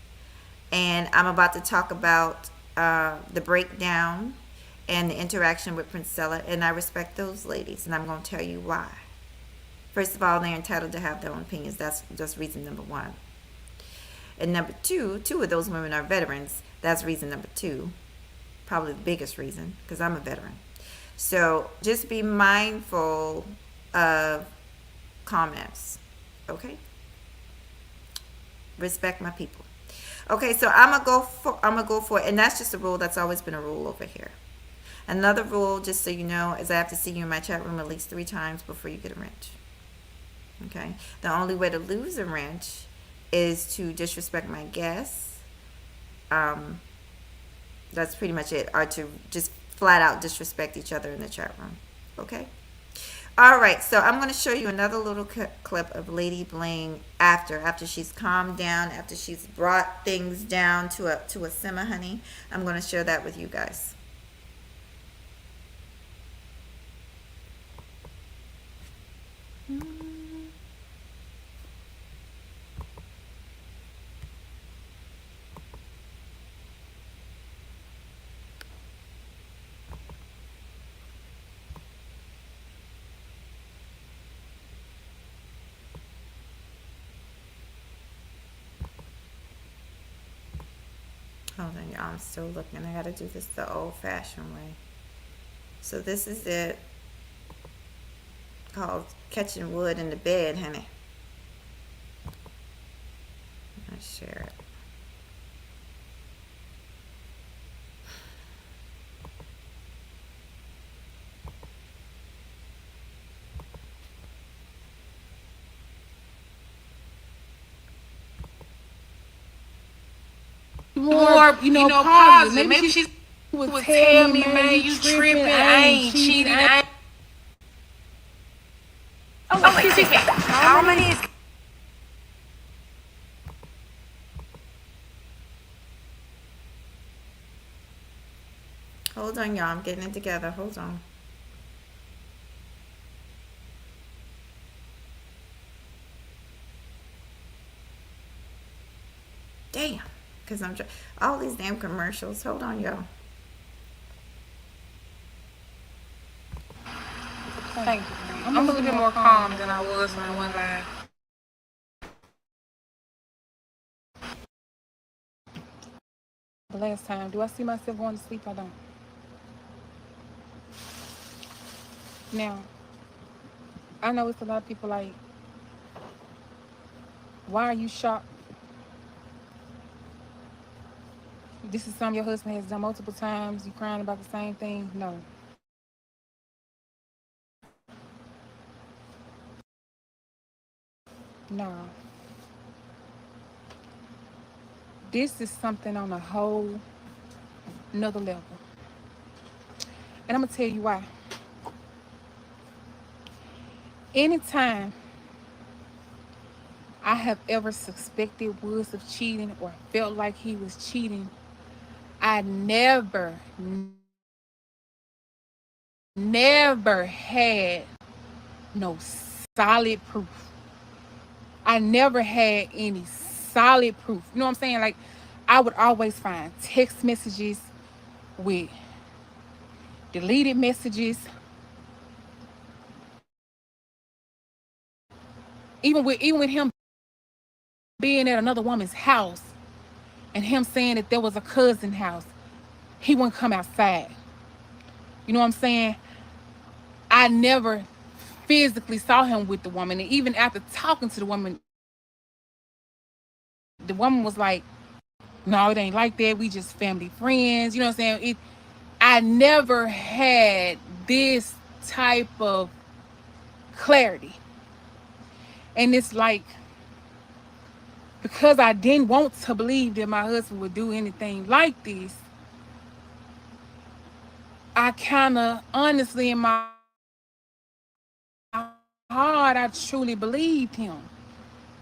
S1: And I'm about to talk about the breakdown and the interaction with Princella, and I respect those ladies, and I'm going to tell you why. First of all, they're entitled to have their own opinions. That's reason number 1. And number 2, 2 of those women are veterans. That's reason number 2. Probably the biggest reason, because I'm a veteran. So just be mindful of comments, okay? Respect my people. Okay, so I'm gonna go for it, and that's just a rule. That's always been a rule over here. Another rule, just so you know, is I have to see you in my chat room at least 3 times before you get a wrench. Okay, the only way to lose a wrench is to disrespect my guests. That's pretty much it, or to just flat out disrespect each other in the chat room. Okay. All right, so I'm going to show you another little clip of Lady Bling after she's calmed down, after she's brought things down to a simmer, honey. I'm going to share that with you guys. Hold on, y'all. I'm still looking. I gotta do this the old-fashioned way. So this is it, called catching wood in the bed, honey. Let's share it.
S2: More, positive. Maybe she would tell me, man, you tripping, I ain't cheated, I ain't. I'm like, how many is.
S1: Hold on, y'all. I'm getting it together. Hold on. Damn. Because all these damn commercials. Hold on, y'all.
S2: Thank you. I'm a little bit more calm than I was when I went live. The last time, do I see myself going to sleep? I don't. Now, I know it's a lot of people like, why are you shocked? This is something your husband has done multiple times. You crying about the same thing? No. No. This is something on a whole another level. And I'm going to tell you why. Anytime I have ever suspected Woods of cheating or felt like he was cheating, I never had no solid proof. I never had any solid proof. You know what I'm saying? Like, I would always find text messages with deleted messages. Even with him being at another woman's house and him saying that there was a cousin house, he wouldn't come outside. You know what I'm saying? I never physically saw him with the woman. And even after talking to the woman was like, no, it ain't like that. We just family friends. You know what I'm saying? I never had this type of clarity. And it's like, because I didn't want to believe that my husband would do anything like this, I kind of honestly in my heart, I truly believed him.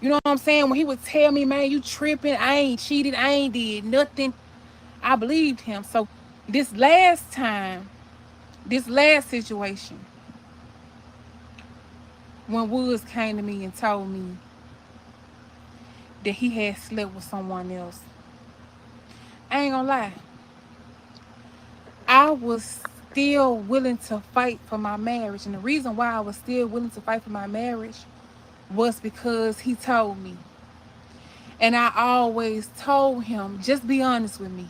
S2: You know what I'm saying? When he would tell me, man, you tripping, I ain't cheated, I ain't did nothing, I believed him. So this last situation, when Woods came to me and told me that he had slept with someone else, I ain't gonna lie, I was still willing to fight for my marriage. And the reason why I was still willing to fight for my marriage was because he told me. And I always told him, just be honest with me.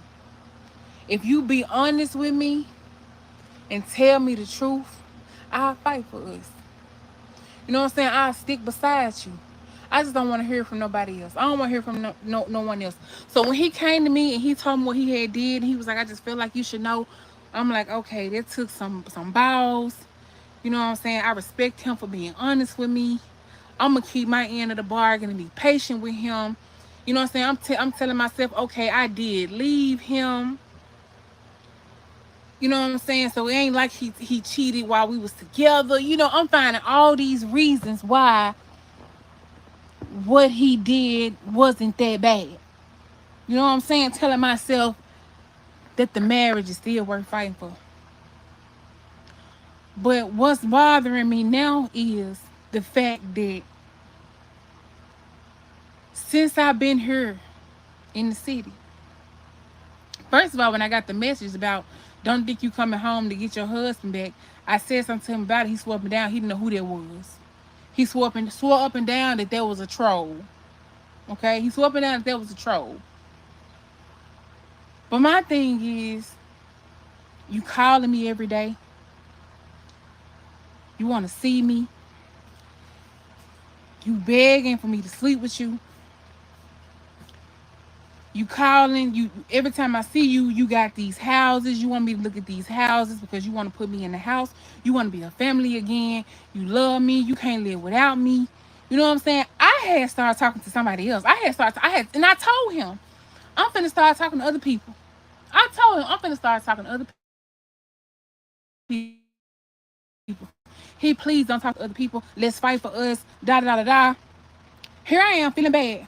S2: If you be honest with me and tell me the truth, I'll fight for us. You know what I'm saying? I'll stick beside you. I just don't want to hear from nobody else. I don't want to hear from no one else. So when he came to me and he told me what he had did, he was like, I just feel like you should know. I'm like, okay, that took some balls. You know what I'm saying? I respect him for being honest with me. I'm going to keep my end of the bargain and be patient with him. You know what I'm saying? I'm telling myself, okay, I did leave him. You know what I'm saying? So it ain't like he cheated while we was together. You know, I'm finding all these reasons why what he did wasn't that bad. You know what I'm saying? Telling myself that the marriage is still worth fighting for. But what's bothering me now is the fact that since I've been here in the city, first of all, when I got the message about don't think you coming home to get your husband back, I said something to him about it. He swore up and down. He didn't know who that was. He swore up and down that there was a troll. Okay? He swore up and down that there was a troll. But my thing is, you calling me every day. You want to see me. You begging for me to sleep with you. You calling, you every time I see you, you got these houses. You want me to look at these houses because you want to put me in the house. You want to be a family again. You love me. You can't live without me. You know what I'm saying? I had started talking to somebody else. And I told him, I'm finna start talking to other people. I told him I'm finna start talking to other people. He, please don't talk to other people. Let's fight for us. Da da da da. Here I am feeling bad.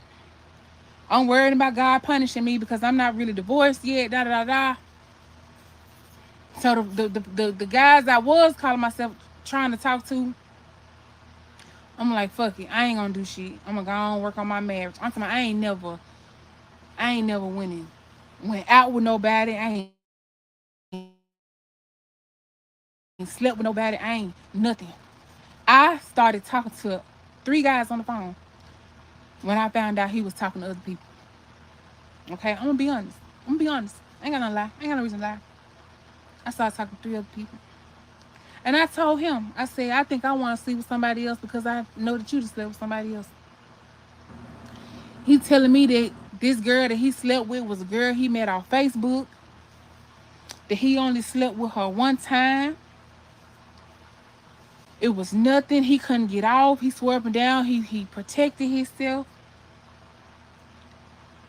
S2: I'm worried about God punishing me because I'm not really divorced yet. Da da da da. So the guys I was calling myself trying to talk to, I'm like, fuck it. I ain't gonna do shit. I'm gonna go on work on my marriage. I'm talking about I ain't never went out with nobody. I ain't slept with nobody. I ain't nothing. I started talking to 3 guys on the phone when I found out he was talking to other people. Okay, I'm gonna be honest. I ain't got no lie. I ain't got no reason to lie. I started talking to 3 other people. And I told him, I said, I think I want to sleep with somebody else because I know that you just slept with somebody else. He telling me that this girl that he slept with was a girl he met on Facebook, that he only slept with her one time. It was nothing. He couldn't get off. He swore up and down. He protected himself.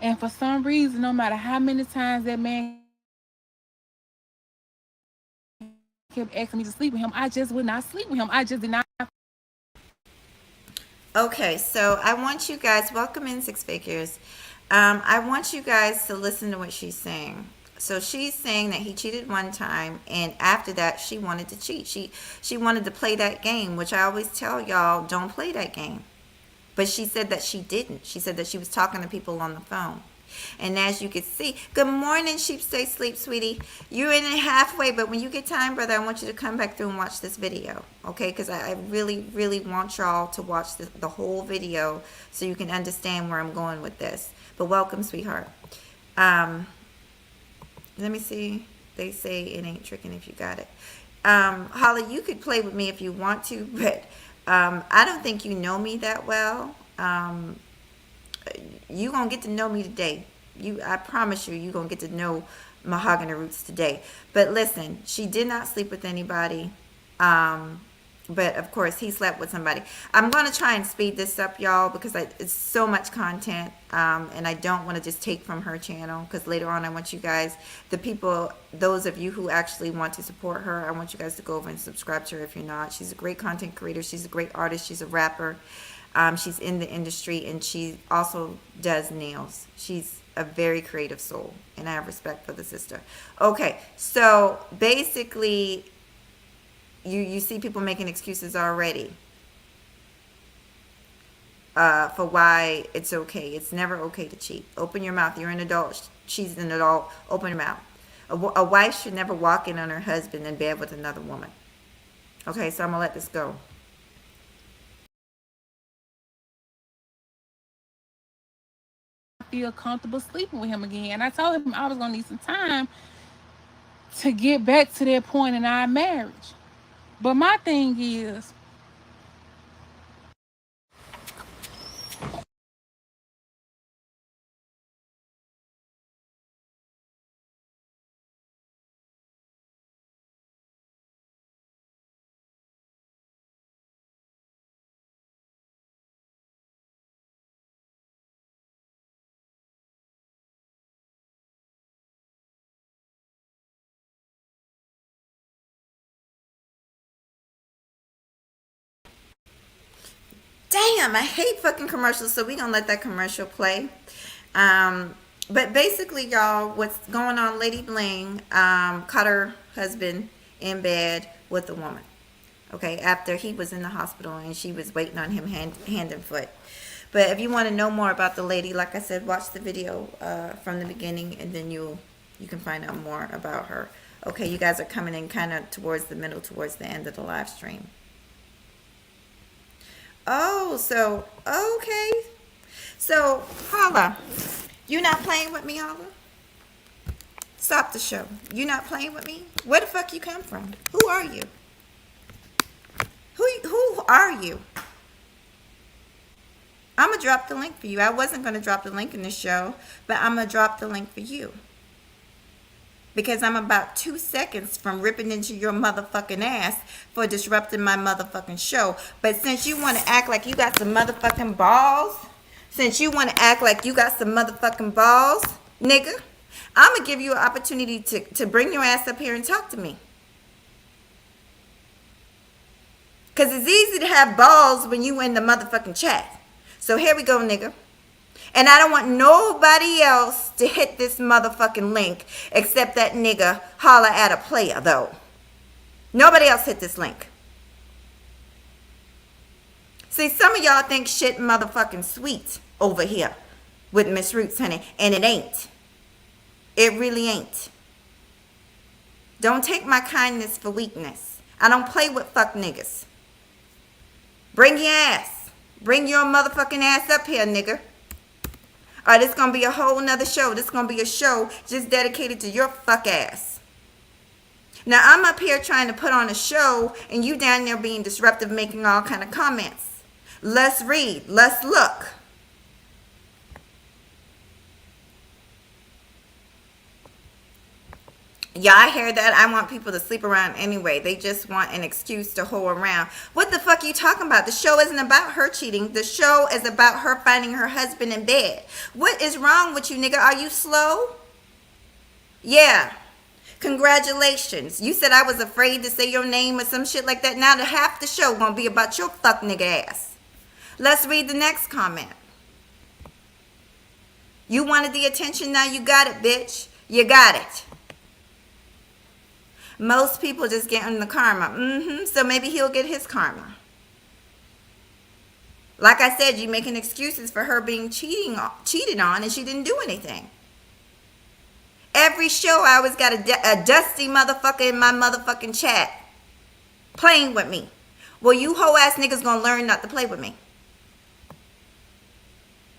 S2: And for some reason, no matter how many times that man kept asking me to sleep with him, I just would not sleep with him. I just did not.
S1: Okay, so I want you guys, welcome in Six Figures. I want you guys to listen to what she's saying. So she's saying that he cheated one time, and after that, she wanted to cheat. She wanted to play that game, which I always tell y'all, don't play that game. But she said that she didn't. She said that she was talking to people on the phone. And as you can see, good morning, Sheep Stay Sleep, sweetie. You're in it halfway, but when you get time, brother, I want you to come back through and watch this video, okay? Because I really, really want y'all to watch the whole video so you can understand where I'm going with this. But welcome, sweetheart. Let me see. They say it ain't tricking if you got it. Holly, you could play with me if you want to, but I don't think you know me that well. You gonna get to know me today. I promise you gonna get to know Mahogany Roots today. But listen, she did not sleep with anybody. But of course he slept with somebody. I'm gonna try and speed this up, y'all, because it's so much content, and I don't want to just take from her channel, because later on I want you guys, those of you who actually want to support her, I want you guys to go over and subscribe to her if you're not. She's a great content creator. She's a great artist. She's a rapper. She's in the industry, and she also does nails. She's a very creative soul, and I have respect for the sister. Okay, so basically, you see people making excuses already for why it's okay. It's never okay to cheat. Open your mouth. You're an adult. She's an adult. Open your mouth. A wife should never walk in on her husband in bed with another woman. Okay, so I'm going to let this go.
S2: Feel comfortable sleeping with him again. And I told him I was gonna need some time to get back to that point in our marriage. But my thing is,
S1: Damn, I hate fucking commercials, so we gonna let that commercial play. But basically, y'all, what's going on, Lady Bling caught her husband in bed with a woman. Okay, after he was in the hospital and she was waiting on him hand and foot. But if you want to know more about the lady, like I said, watch the video from the beginning, and then you can find out more about her. Okay, you guys are coming in kind of towards the middle, towards the end of the live stream. Oh, so, okay. So, Hala, you not playing with me, Hala? Stop the show. You not playing with me? Where the fuck you come from? Who are you? Who are you? I'm going to drop the link for you. I wasn't going to drop the link in the show, but I'm going to drop the link for you. Because I'm about 2 seconds from ripping into your motherfucking ass for disrupting my motherfucking show. But since you want to act like you got some motherfucking balls, nigga, I'm going to give you an opportunity to bring your ass up here and talk to me. Because it's easy to have balls when you in the motherfucking chat. So here we go, nigga. And I don't want nobody else to hit this motherfucking link except that nigga holla at a player, though. Nobody else hit this link. See, some of y'all think shit motherfucking sweet over here with Miss Roots, honey, and it ain't. It really ain't. Don't take my kindness for weakness. I don't play with fuck niggas. Bring your ass. Bring your motherfucking ass up here, nigga. All right, this going to be a whole nother show. This going to be a show just dedicated to your fuck ass. Now, I'm up here trying to put on a show, and you down there being disruptive, making all kind of comments. Let's read. Let's look. Yeah, I hear that. I want people to sleep around anyway. They just want an excuse to hoe around. What the fuck are you talking about? The show isn't about her cheating. The show is about her finding her husband in bed. What is wrong with you, nigga? Are you slow? Yeah. Congratulations. You said I was afraid to say your name or some shit like that. Now the half the show gonna be about your fuck nigga ass. Let's read the next comment. You wanted the attention, now you got it, bitch. You got it. Most people just getting the karma. So maybe he'll get his karma. Like I said, you making excuses for her being cheated on and she didn't do anything. Every show I always got a dusty motherfucker in my motherfucking chat playing with me. Well, you hoe ass niggas gonna learn not to play with me.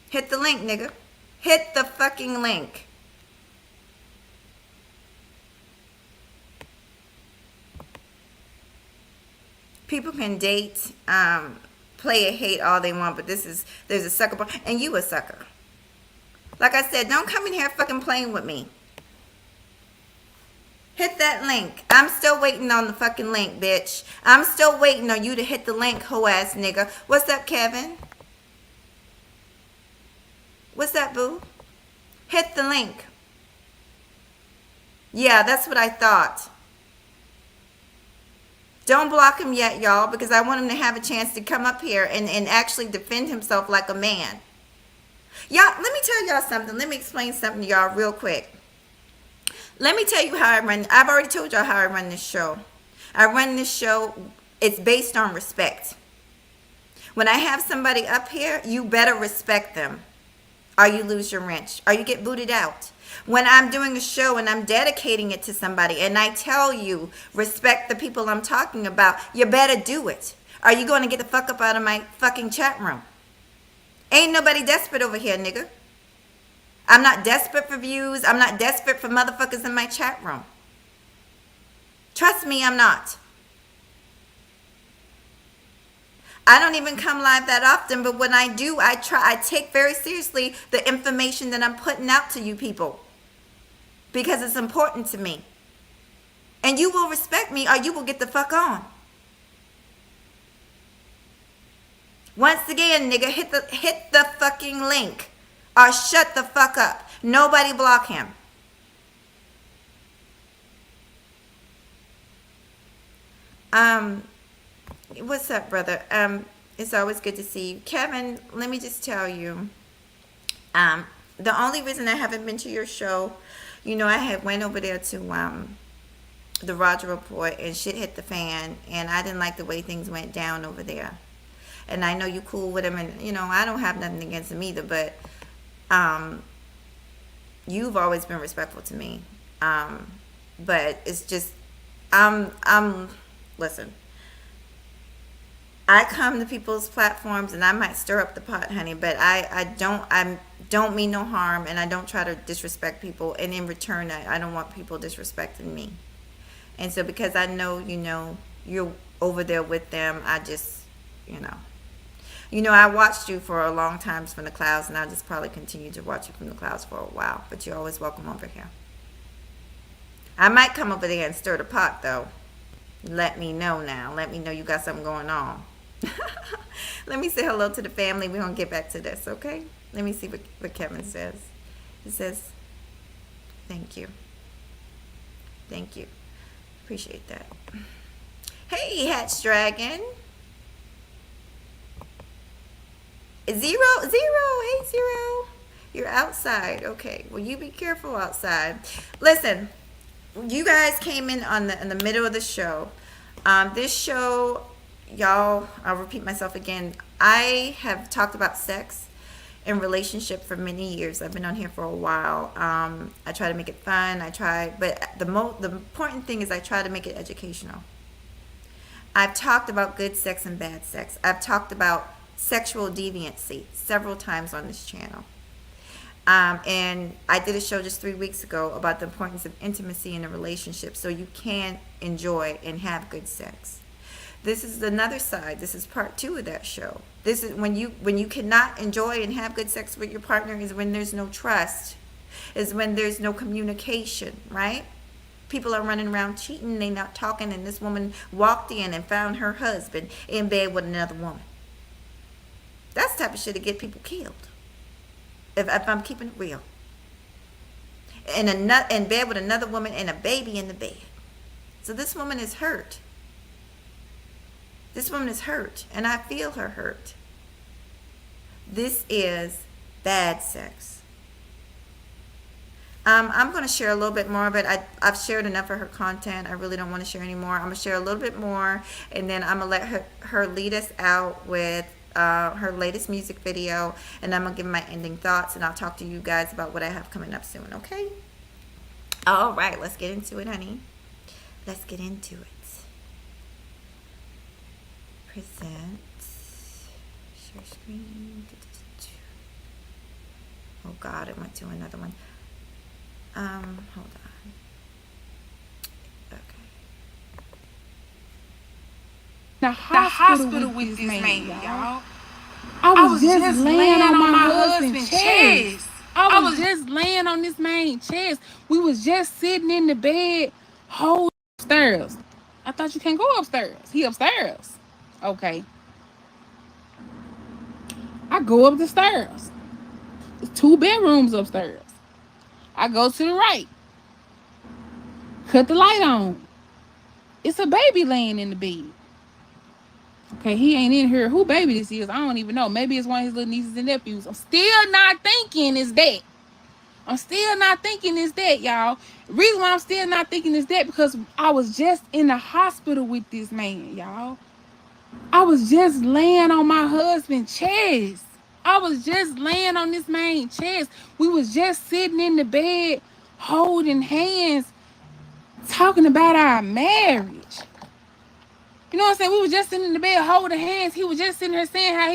S1: Hit the link, nigga. Hit the fucking link. People can date, play a hate all they want, but there's a sucker part, and you a sucker. Like I said, don't come in here fucking playing with me. Hit that link. I'm still waiting on the fucking link, bitch. I'm still waiting on you to hit the link, hoe ass nigga. What's up, Kevin? What's up, boo? Hit the link. Yeah, that's what I thought. Don't block him yet, y'all, because I want him to have a chance to come up here and actually defend himself like a man. Y'all, let me tell y'all something. Let me explain something to y'all real quick. Let me tell you how I run. I've already told y'all how I run this show. I run this show, it's based on respect. When I have somebody up here, you better respect them, or you lose your wrench, or you get booted out. When I'm doing a show and I'm dedicating it to somebody and I tell you, respect the people I'm talking about, you better do it. Are you going to get the fuck up out of my fucking chat room? Ain't nobody desperate over here, nigga. I'm not desperate for views. I'm not desperate for motherfuckers in my chat room. Trust me, I'm not. I don't even come live that often, but when I do, I take very seriously the information that I'm putting out to you people. Because it's important to me. And you will respect me or you will get the fuck on. Once again, nigga, hit the fucking link or shut the fuck up. Nobody block him. What's up, brother? It's always good to see you. Kevin, let me just tell you, the only reason I haven't been to your show, you know, I had went over there to the Roger Report and shit hit the fan, and I didn't like the way things went down over there. And I know you cool with him, and you know, I don't have nothing against him either, but you've always been respectful to me. But it's just, listen, I come to people's platforms and I might stir up the pot, honey, but I don't mean no harm, and I don't try to disrespect people, and in return I don't want people disrespecting me. And so because I know, you're over there with them, I just, you know. I watched you for a long time from the clouds, and I'll just probably continue to watch you from the clouds for a while, but you're always welcome over here. I might come over there and stir the pot, though. Let me know now. Let me know you got something going on. Let me say hello to the family. We're going to get back to this, okay? Let me see what Kevin says. He says, thank you. Thank you. Appreciate that. Hey, Hatch Dragon. Zero. Hey, Zero. You're outside. Okay. Well, you be careful outside. Listen, you guys came in in the middle of the show. This show, y'all, I'll repeat myself again. I have talked about sex and relationship for many years. I've been on here for a while. I try to make it fun. But the important thing is I try to make it educational. I've talked about good sex and bad sex. I've talked about sexual deviancy several times on this channel. And I did a show just 3 weeks ago about the importance of intimacy in a relationship so you can enjoy and have good sex. This is another side. This is part 2 of that show. This is when you cannot enjoy and have good sex with your partner is when there's no trust, is when there's no communication, right? People are running around cheating, they're not talking, and this woman walked in and found her husband in bed with another woman. That's the type of shit that get people killed. If I'm keeping it real. In bed with another woman and a baby in the bed. So this woman is hurt. This woman is hurt, and I feel her hurt. This is bad sex. I'm going to share a little bit more of it. I've shared enough of her content. I really don't want to share any more. I'm going to share a little bit more, and then I'm going to let her lead us out with her latest music video, and I'm going to give my ending thoughts, and I'll talk to you guys about what I have coming up soon, okay? All right, let's get into it, honey. Let's get into it. Present. Share screen. Oh, God, it went to another one. Hold on. Okay.
S2: The hospital with this man, y'all. I was just laying on my husband's chest. I was just laying on this man's chest. We was just sitting in the bed, holding upstairs. I thought you can't go upstairs. He upstairs. Okay. I go up the stairs. There's 2 bedrooms upstairs. I go to the right. Cut the light on. It's a baby laying in the bed. Okay, he ain't in here. Who baby this is? I don't even know. Maybe it's one of his little nieces and nephews. I'm still not thinking it's that. Y'all. The reason why I'm still not thinking it's that because I was just in the hospital with this man, y'all. I was just laying on my husband's chest. I was just laying on this man's chest. We was just sitting in the bed, holding hands, talking about our marriage. You know what I'm saying? We was just sitting in the bed holding hands. He was just sitting there saying how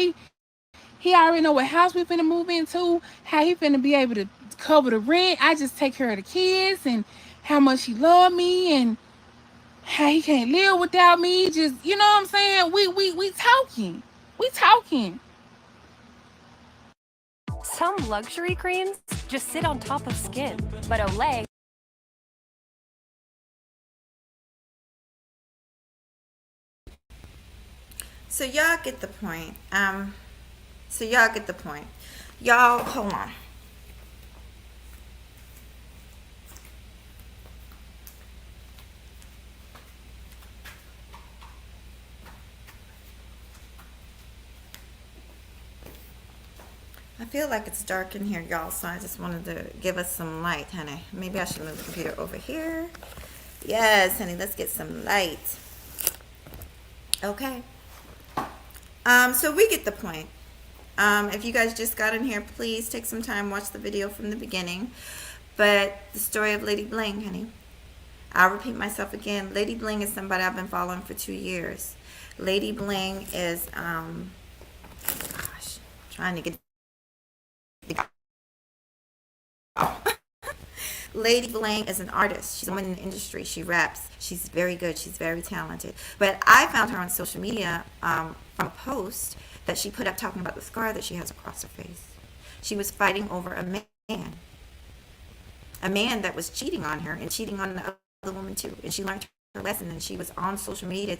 S2: he already know what house we finna move into, how he finna be able to cover the rent. I just take care of the kids and how much he love me and how he can't live without me. Just, you know what I'm saying? We talking. We talking.
S3: Some luxury creams just sit on top of skin, but Olay.
S1: So y'all get the point. Y'all, hold on. I feel like it's dark in here, y'all, so I just wanted to give us some light, honey. Maybe I should move the computer over here. Yes, honey, let's get some light. Okay. So we get the point. If you guys just got in here, please take some time, watch the video from the beginning. But the story of Lady Bling, honey. I'll repeat myself again. Lady Bling is somebody I've been following for 2 years. Lady Bling is gosh, trying to get Lady Bling is an artist. She's a woman in the industry. She raps. She's very good. She's very talented. But I found her on social media from a post that she put up talking about the scar that she has across her face. She was fighting over a man that was cheating on her and cheating on the other woman too. And she learned her lesson, and she was on social media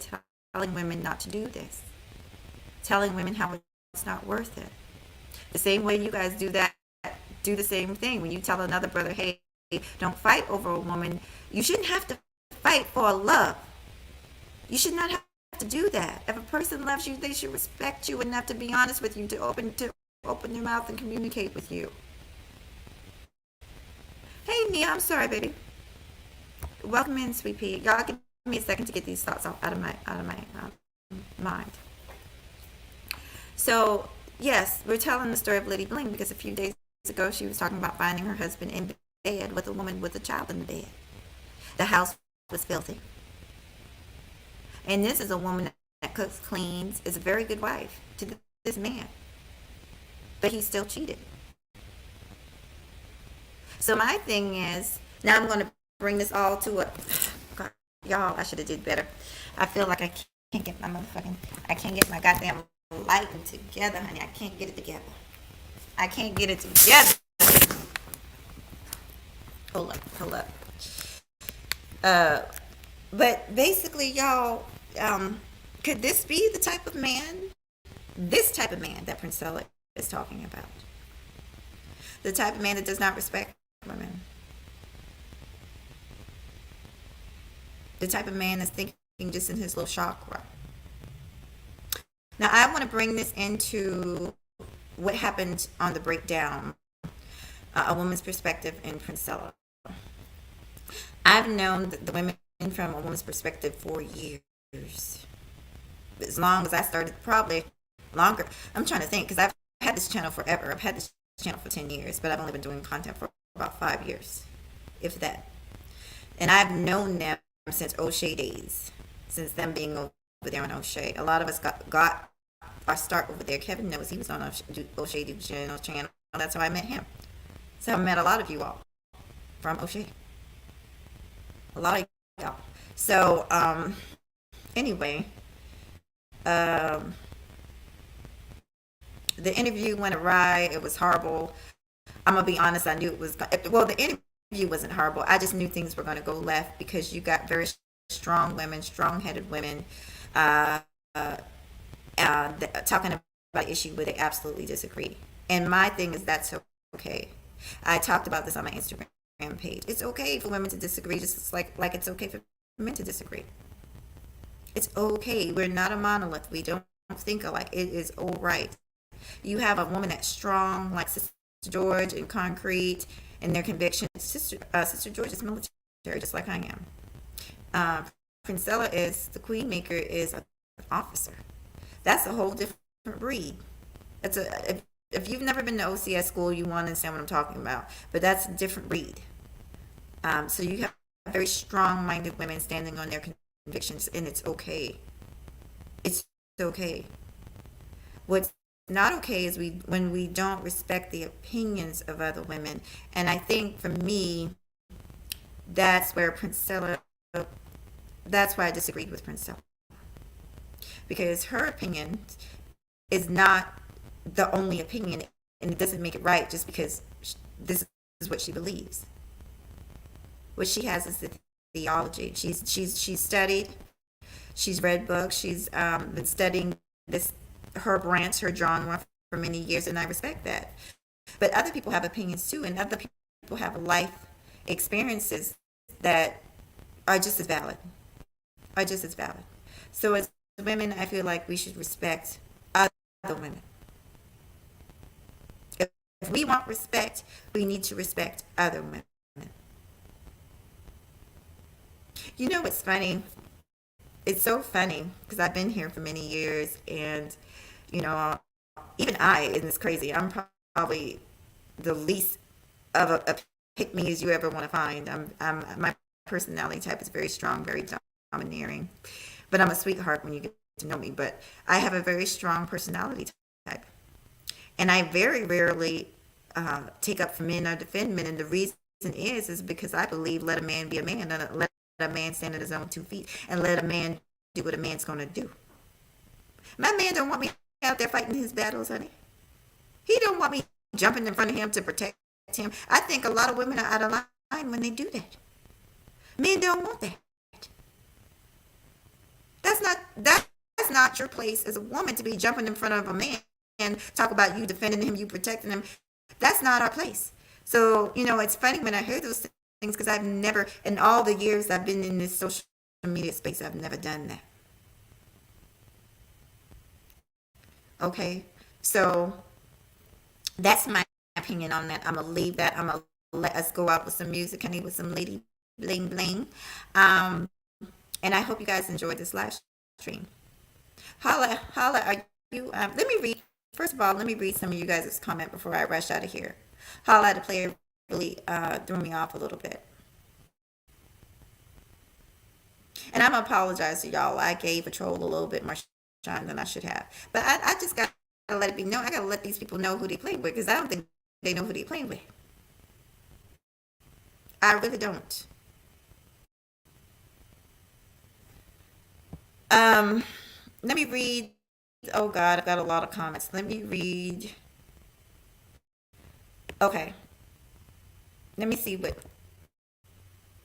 S1: telling women not to do this, telling women how it's not worth it. The same way you guys do that, do the same thing. When you tell another brother, hey, don't fight over a woman, you shouldn't have to fight for a love. You should not have to do that. If a person loves you, they should respect you enough to be honest with you, to open their mouth and communicate with you. Hey Nia, I'm sorry, baby. Welcome in, sweet pea. Y'all give me a second to get these thoughts out of my mind. So yes, we're telling the story of Lady Bling because a few days ago she was talking about finding her husband in bed with a woman with a child in the bed. The house was filthy. And this is a woman that cooks, cleans, is a very good wife to this man. But he still cheated. So my thing is, now I'm going to bring this all to a, God, y'all, I should have did better. I feel like I can't get my goddamn lighting together, honey. I can't get it together. I can't get it together. Hold up. But basically, y'all, could this be the type of man, that Princella is talking about? The type of man that does not respect women. The type of man that's thinking just in his little chakra. Now, I want to bring this into what happened on the breakdown, a woman's perspective in Princella. I've known the women from a woman's perspective for years. As long as I started, probably longer. I'm trying to think, because I've had this channel forever. I've had this channel for 10 years, but I've only been doing content for about 5 years, if that. And I've known them since O'Shea days, since them being over there on O'Shea. A lot of us got our start over there. Kevin knows he was on O'Shea channel. That's how I met him. So I met a lot of you all from O'Shea. A lot of y'all. So, anyway, the interview went awry. It was horrible. I'm going to be honest. I knew it was, well, the interview wasn't horrible. I just knew things were going to go left because you got very strong women, strong-headed women, talking about an issue where they absolutely disagree. And my thing is that's okay. I talked about this on my Instagram page. It's okay for women to disagree, just like it's okay for men to disagree. It's okay. We're not a monolith. We don't think alike. It is all right. You have a woman that's strong, like Sister George and concrete in their conviction. Sister George is military, just like I am. Princella is the Queen Maker is an officer. That's a whole different breed. If you've never been to OCS school, you won't understand what I'm talking about. But that's a different breed. So you have very strong-minded women standing on their convictions, and it's okay. It's okay. What's not okay is when we don't respect the opinions of other women. And I think for me, that's where that's why I disagreed with Princella. Because her opinion is not the only opinion, and it doesn't make it right just because this is what she believes. What she has is the theology. She's studied, she's read books, she's been studying her branch, her genre for many years, and I respect that. But other people have opinions too, and other people have life experiences that are just as valid. So as women, I feel like we should respect other women. If we want respect, we need to respect other women. You know what's funny? It's so funny because I've been here for many years, and even and it's crazy. I'm probably the least of a pick me as you ever want to find. My personality type is very strong, very domineering, but I'm a sweetheart when you get to know me, but I have a very strong personality type. And I very rarely take up for men or defend men. And the reason is because I believe let a man be a man, and let a man stand on his own 2 feet, and let a man do what a man's going to do. My man don't want me out there fighting his battles, honey. He don't want me jumping in front of him to protect him. I think a lot of women are out of line when they do that. Men don't want that. That's not your place as a woman to be jumping in front of a man and talk about you defending him, you protecting him. That's not our place. So, it's funny when I hear those things, because I've never, in all the years I've been in this social media space, I've never done that. Okay, so that's my opinion on that. I'm gonna leave that. I'm gonna let us go out with some music, honey, with some Lady Bling Bling. And I hope you guys enjoyed this live stream. Holla, are you, let me read, first of all, let me read some of you guys' comment before I rush out of here. Holla, the player really threw me off a little bit. And I'm going to apologize to y'all. I gave a troll a little bit more shine than I should have. But I just got to let it be known. I got to let these people know who they playing with, because I don't think they know who they playing with. I really don't. Let me read. Oh God, I've got a lot of comments. Let me read. Okay. Let me see what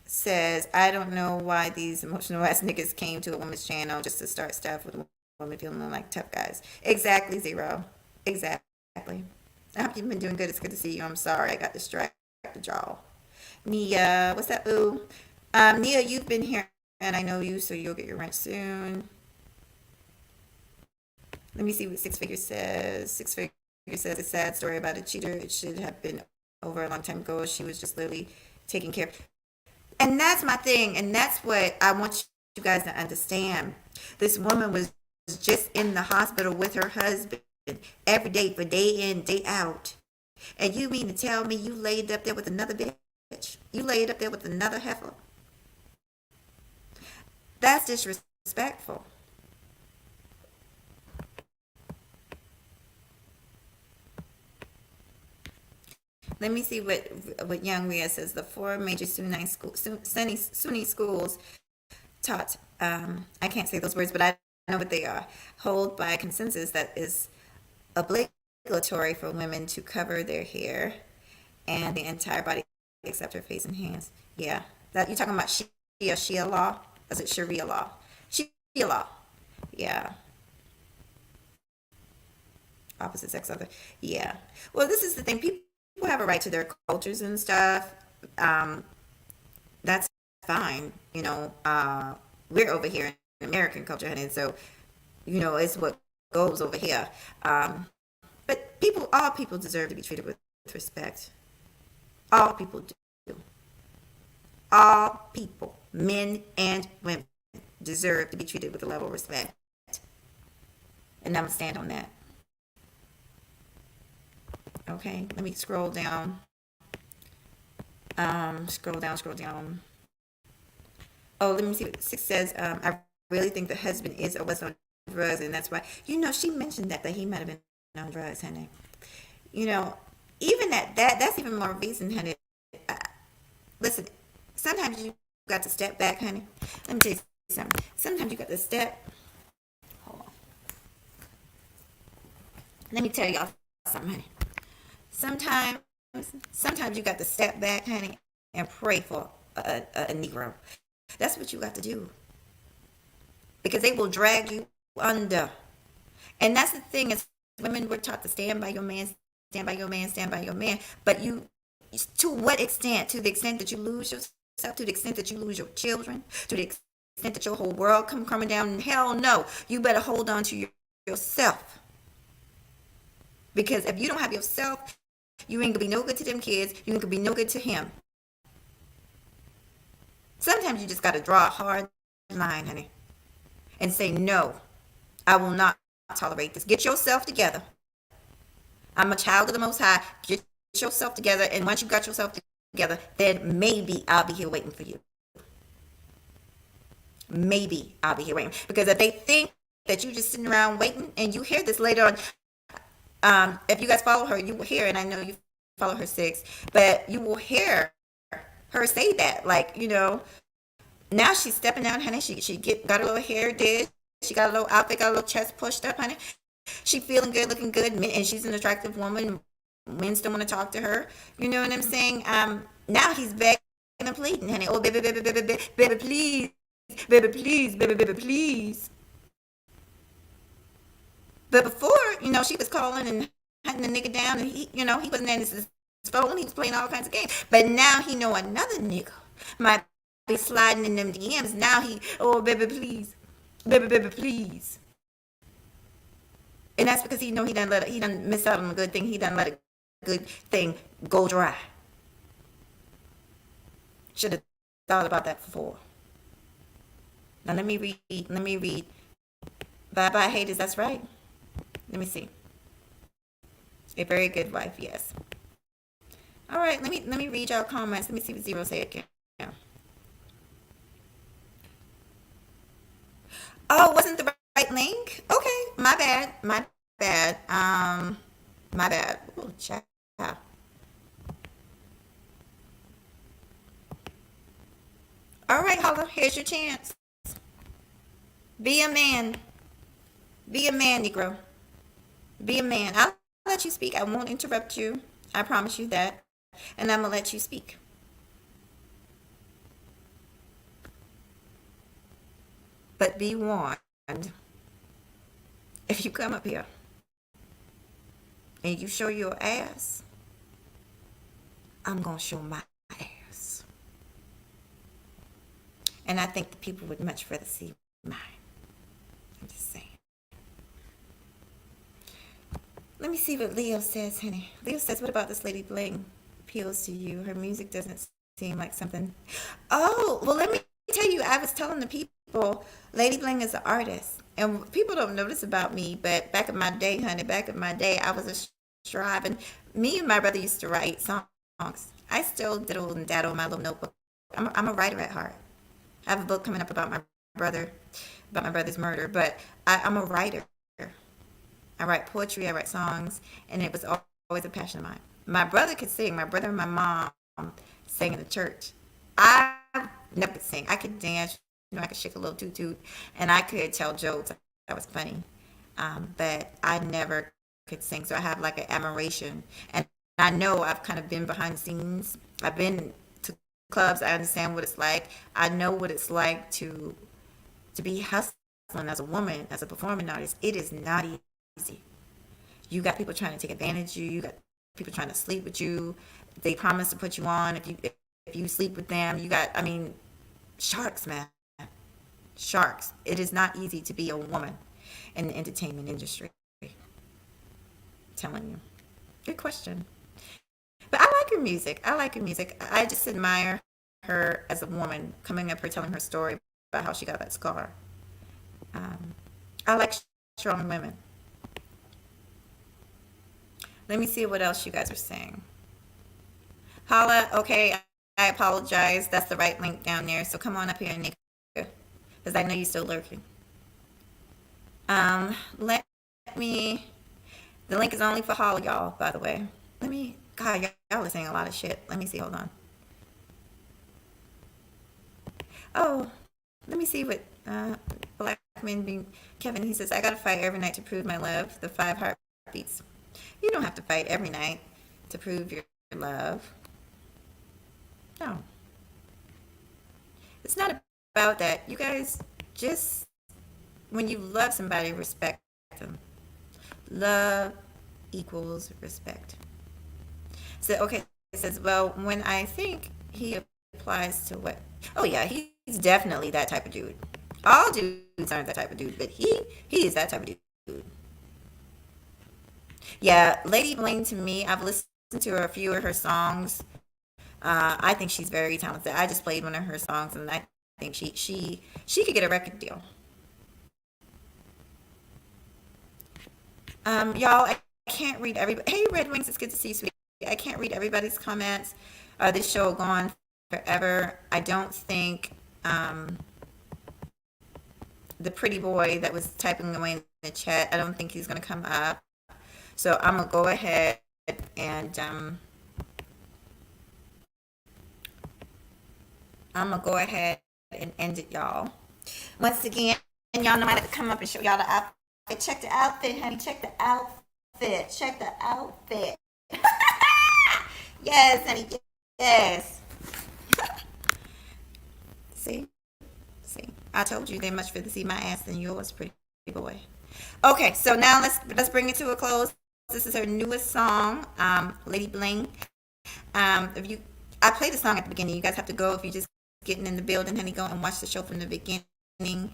S1: says. I don't know why these emotional ass niggas came to a woman's channel just to start stuff with women feeling like tough guys. Exactly, Zero. Exactly. I hope you've been doing good. It's good to see you. I'm sorry I got distracted, y'all. Nia, what's up, boo? Nia, you've been here and I know you, so you'll get your rent soon. Let me see what Six Figure says. Six Figure says a sad story about a cheater. It should have been over a long time ago. She was just literally taking care of. And that's my thing. And that's what I want you guys to understand. This woman was just in the hospital with her husband every day for day in, day out. And you mean to tell me you laid up there with another bitch? You laid up there with another heifer? That's disrespectful. Let me see what Young Rhea says. The 4 major Sunni schools taught, I can't say those words, but I know what they are, hold by consensus that is obligatory for women to cover their hair and the entire body except her face and hands. Yeah, that you're talking about Shia law? Is it Sharia law? Shia law. Yeah. Opposite sex other. Yeah. Well, this is the thing. People have a right to their cultures and stuff. That's fine. We're over here in American culture, and so it's what goes over here. But all people deserve to be treated with respect. All people do. All people, men and women, deserve to be treated with a level of respect. And I'm gonna stand on that. Okay, let me scroll down. Scroll down. Oh, let me see what 6 says. I really think the husband is or was on drugs, and that's why. She mentioned that he might have been on drugs, honey. Even that's even more reason, honey. Listen, sometimes you got to step back, honey. Let me tell you something. Sometimes you got to step. Hold on. Let me tell y'all something, honey. Sometimes you got to step back, honey, and pray for a Negro. That's what you got to do. Because they will drag you under. And that's the thing, is women were taught to stand by your man, stand by your man, stand by your man. But to what extent? To the extent that you lose yourself, to the extent that you lose your children, to the extent that your whole world coming down. Hell no. You better hold on to yourself. Because if you don't have yourself, you ain't gonna be no good to them kids. You ain't gonna be no good to him. Sometimes you just gotta draw a hard line, honey, and say, no, I will not tolerate this. Get yourself together. I'm a child of the Most High. Get yourself together, and once you got yourself together, then maybe I'll be here waiting for you. Maybe I'll be here waiting. Because if they think that you just sitting around waiting, and you hear this later on. If you guys follow her, you will hear, and I know you follow her 6, but you will hear her say that, like, now she's stepping out, honey. She got a little hair did, she got a little outfit, got a little chest pushed up, honey. She feeling good, looking good, and she's an attractive woman. Men still want to talk to her. You know what I'm saying? Now he's begging and pleading, honey. Oh, baby, baby, baby, baby, baby, please, baby, please, baby, baby, please. But before, she was calling and hunting the nigga down, and he wasn't in his phone. He was playing all kinds of games. But now he know another nigga might be sliding in them DMs. Now oh, baby, please, baby, baby, please. And that's because he done miss out on a good thing. He done let a good thing go dry. Should have thought about that before. Now let me read. Bye bye haters, that's right. Let me see. A very good wife, yes. All right, let me read y'all comments. Let me see what Zero say again. Oh, wasn't the right link? Okay, my bad. My bad. Oh, child. All right, Holla, here's your chance. Be a man. Be a man, Negro. Be a man. I'll let you speak. I won't interrupt you. I promise you that. And I'm going to let you speak. But be warned. If you come up here and you show your ass, I'm going to show my ass. And I think the people would much rather see mine. I'm just saying. Let me see what Leo says, honey. Leo says, what about this Lady Bling appeals to you? Her music doesn't seem like something. Oh, well, let me tell you, I was telling the people, Lady Bling is an artist. And people don't know this about me, but back in my day, honey, I was a scribe. And me and my brother used to write songs. I still diddle and daddle in my little notebook. I'm a writer at heart. I have a book coming up about my brother's murder, but I'm a writer. I write poetry, I write songs, and it was always a passion of mine. My brother could sing. My brother and my mom sang in the church. I never could sing. I could dance, I could shake a little toot-toot, and I could tell jokes. That was funny. But I never could sing, so I have like an admiration. And I know I've kind of been behind the scenes. I've been to clubs. I understand what it's like. I know what it's like to be hustling as a woman, as a performing artist. It is not easy. You got people trying to take advantage of you. You got people trying to sleep with you. They promise to put you on if you sleep with them. You got, sharks, man. Sharks. It is not easy to be a woman in the entertainment industry. I'm telling you. Good question. But I like her music. I just admire her as a woman, coming up here telling her story about how she got that scar. I like strong women. Let me see what else you guys are saying. Holla, okay, I apologize. That's the right link down there. So come on up here, nigga, because I know you're still lurking. The link is only for Holla, y'all, by the way. God, y'all are saying a lot of shit. Let me see, hold on. Oh, let me see what Black Man being Kevin, he says, I gotta fight every night to prove my love. The 5 heartbeats. You don't have to fight every night to prove your love. No. It's not about that. You guys, just when you love somebody, respect them. Love equals respect. So, okay, it says, well, when I think he applies to what? Oh, yeah, he's definitely that type of dude. All dudes aren't that type of dude, but he is that type of dude. Yeah, Lady Bling, to me, I've listened to a few of her songs. I think she's very talented. I just played one of her songs, and I think she could get a record deal. Y'all, I can't read everybody. Hey, Red Wings, it's good to see you, sweetie. I can't read everybody's comments. This show will go on forever. I don't think the pretty boy that was typing away in the chat, I don't think he's going to come up. So I'm going to go ahead and end it, y'all. Once again, y'all know I have to come up and show y'all the outfit. Check the outfit, honey. Check the outfit. Check the outfit. Yes, honey. Yes. See? I told you they much rather see my ass than yours, pretty boy. Okay, so now let's bring it to a close. This is her newest song, Lady Bling. If you, I played the song at the beginning. You guys have to go if you're just getting in the building, honey. Go and watch the show from the beginning, and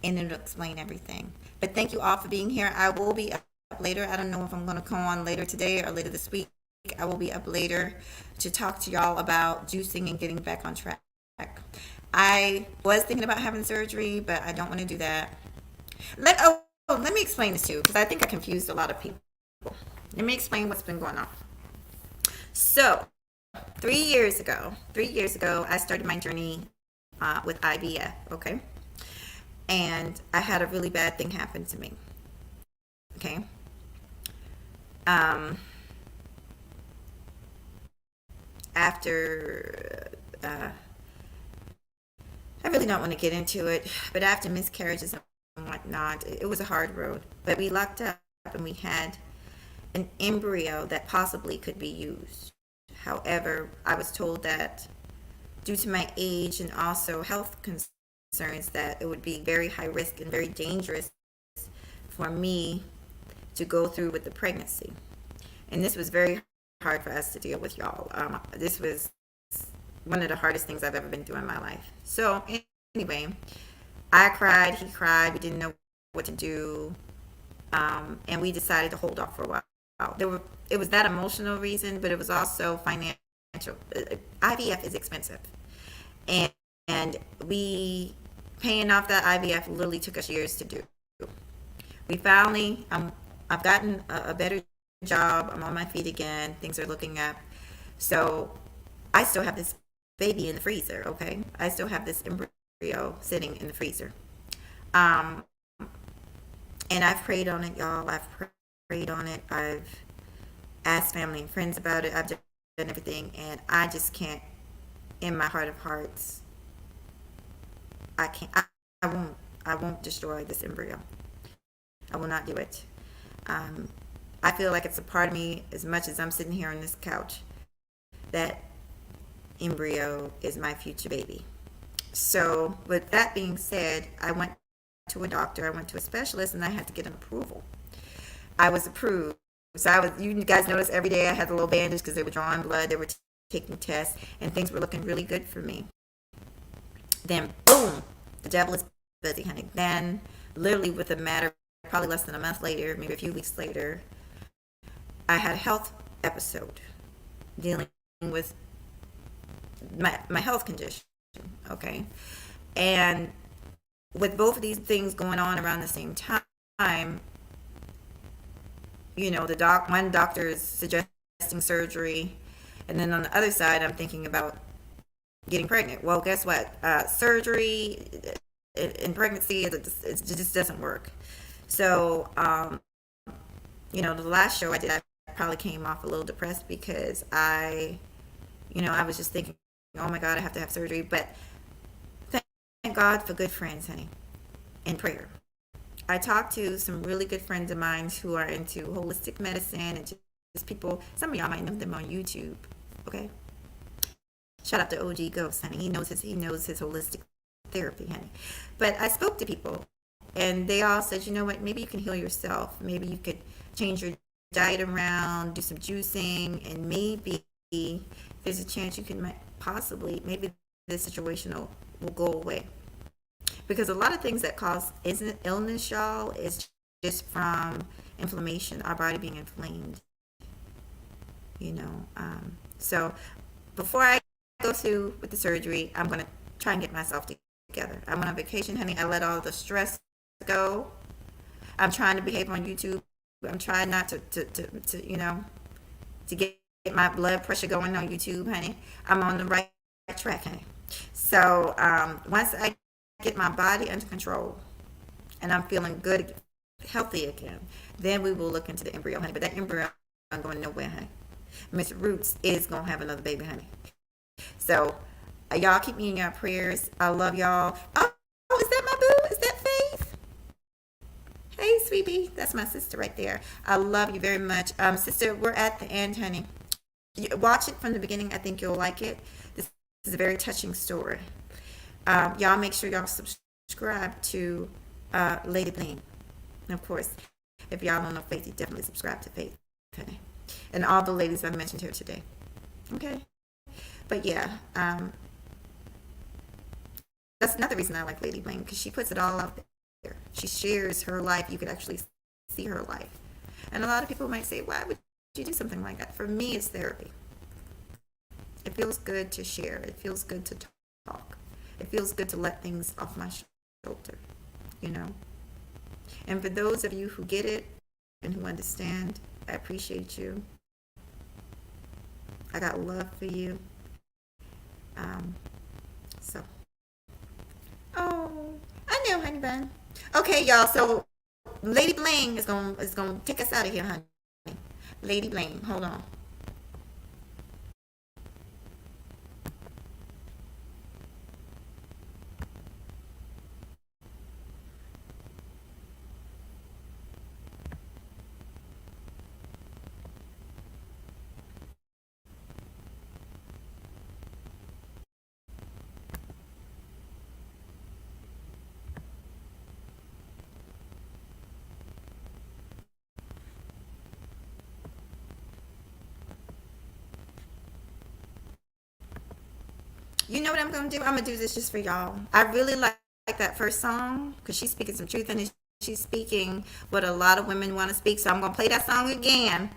S1: it'll explain everything. But thank you all for being here. I will be up later. I don't know if I'm going to come on later today or later this week. I will be up later to talk to y'all about juicing and getting back on track. I was thinking about having surgery, but I don't want to do that. Let me explain this too, because I think I confused a lot of people. Let me explain what's been going on. So, 3 years ago, I started my journey with IVF, okay? And I had a really bad thing happen to me, okay? After, I really don't want to get into it, but after miscarriages and whatnot, it was a hard road. But we lucked up and we had an embryo that possibly could be used. However, I was told that due to my age and also health concerns that it would be very high risk and very dangerous for me to go through with the pregnancy. And this was very hard for us to deal with, y'all. This was one of the hardest things I've ever been through in my life. So anyway, I cried, he cried, we didn't know what to do, and we decided to hold off for a while. It was that emotional reason, but it was also financial. IVF is expensive, and we paying off that IVF literally took us years to do. We finally, I've gotten a better job. I'm on my feet again. Things are looking up. So I still have this baby in the freezer. Okay, I still have this embryo sitting in the freezer. And I've prayed on it, y'all. I've prayed on it. I've asked family and friends about it. I've done everything, and I just can't, in my heart of hearts, I can't. I won't destroy this embryo. I will not do it. I feel like it's a part of me, as much as I'm sitting here on this couch, that embryo is my future baby. So with that being said, I went to a doctor, I went to a specialist, and I had to get an approval. I was approved. So you guys notice every day I had a little bandage because they were drawing blood, they were taking tests, and things were looking really good for me. Then boom, the devil is busy, honey. Then literally with a matter, probably less than a month later, maybe a few weeks later, I had a health episode dealing with my health condition, okay? And with both of these things going on around the same time, you know, one doctor is suggesting surgery, and then on the other side, I'm thinking about getting pregnant. Well, guess what? Surgery in pregnancy, it just doesn't work. So, you know, the last show I did, I probably came off a little depressed because I was just thinking, oh my God, I have to have surgery. But thank God for good friends, honey, and prayer. I talked to some really good friends of mine who are into holistic medicine and just people. Some of y'all might know them on YouTube. Okay. Shout out to OG Ghost, honey. He knows his holistic therapy, honey. But I spoke to people, and they all said, you know what? Maybe you can heal yourself. Maybe you could change your diet around, do some juicing, and maybe there's a chance you can possibly, maybe this situation will go away. Because a lot of things that cause illness, y'all, is just from inflammation, our body being inflamed. You know, so before I go through with the surgery, I'm going to try and get myself together. I'm on vacation, honey. I let all the stress go. I'm trying to behave on YouTube. I'm trying not to get my blood pressure going on YouTube, honey. I'm on the right track, honey. So once I get my body under control, and I'm feeling good, healthy again, then we will look into the embryo, honey. But that embryo ain't going nowhere, honey. Miss Roots is going to have another baby, honey. So, y'all keep me in your prayers. I love y'all. Oh, is that my boo? Is that Faith? Hey, sweetie. That's my sister right there. I love you very much. Sister, we're at the end, honey. Watch it from the beginning. I think you'll like it. This is a very touching story. Y'all make sure y'all subscribe to Lady Bling. And of course, if y'all don't know Faith, you definitely subscribe to Faith. Okay. And all the ladies I mentioned here today. Okay. But yeah, that's another reason I like Lady Bling, because she puts it all out there. She shares her life. You could actually see her life. And a lot of people might say, why would you do something like that? For me, it's therapy. It feels good to share. It feels good to talk. It feels good to let things off my shoulder, you know. And for those of you who get it and who understand, I appreciate you. I got love for you. So, oh, I know, honey bun. Okay, y'all. So, Lady Bling is gonna take us out of here, honey. Lady Bling, hold on. You know what I'm going to do? I'm going to do this just for y'all. I really like that first song because she's speaking some truth and she's speaking what a lot of women want to speak. So I'm going to play that song again.